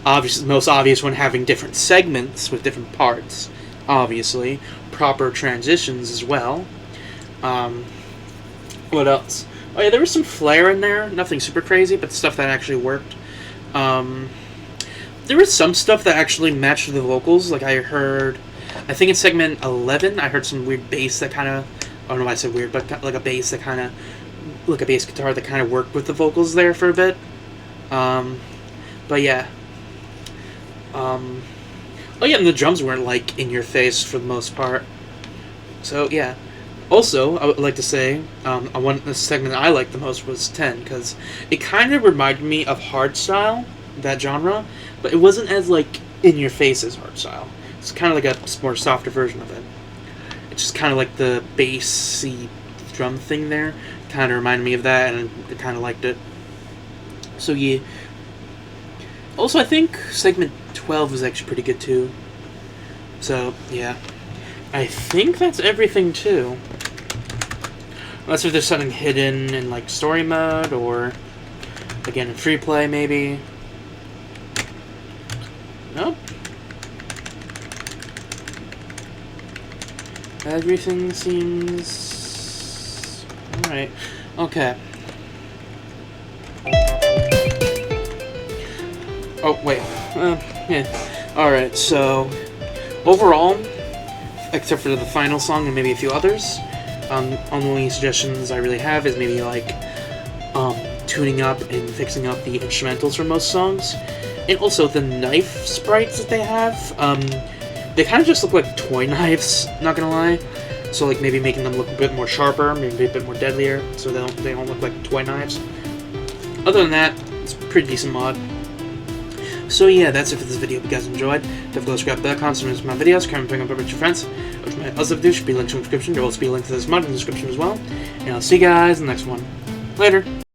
A: most obvious one, having different segments with different parts, obviously, proper transitions as well. What else? Oh yeah, there was some flair in there, nothing super crazy, but stuff that actually worked. There was some stuff that actually matched the vocals, like I think in segment 11, I heard some weird bass that kind of, I don't know why I said weird, but like a bass that kind of, like a bass guitar that kind of worked with the vocals there for a bit. But yeah. Oh yeah, and the drums weren't, like, in your face for the most part. So, yeah. Also, I would like to say, the segment that I liked the most was 10, because it kind of reminded me of hardstyle, that genre, but it wasn't as, like, in-your-face as hardstyle. It's kind of like a more softer version of it. It's just kind of like the bassy drum thing there. Kind of reminded me of that, and I kind of liked it. So, yeah. Also, I think segment 12 was actually pretty good, too. So, yeah. I think that's everything, too. Unless if there's something hidden in, like, story mode, or, again, in free play, maybe. Nope. Everything seems... Alright. Okay. Oh, wait. Yeah. Alright, so... Overall, except for the final song and maybe a few others, only suggestions I really have is maybe, like, tuning up and fixing up the instrumentals for most songs. And also, the knife sprites that they have, they kind of just look like toy knives, not gonna lie. So, like, maybe making them look a bit more sharper, maybe a bit more deadlier, so they don't look like toy knives. Other than that, it's a pretty decent mod. So yeah, that's it for this video. If you guys enjoyed, don't forget to subscribe to the comments, my videos, comment, bring up with your friends, which my other videos should be linked in the description. There will also be a link to this mod in the description as well. And I'll see you guys in the next one. Later!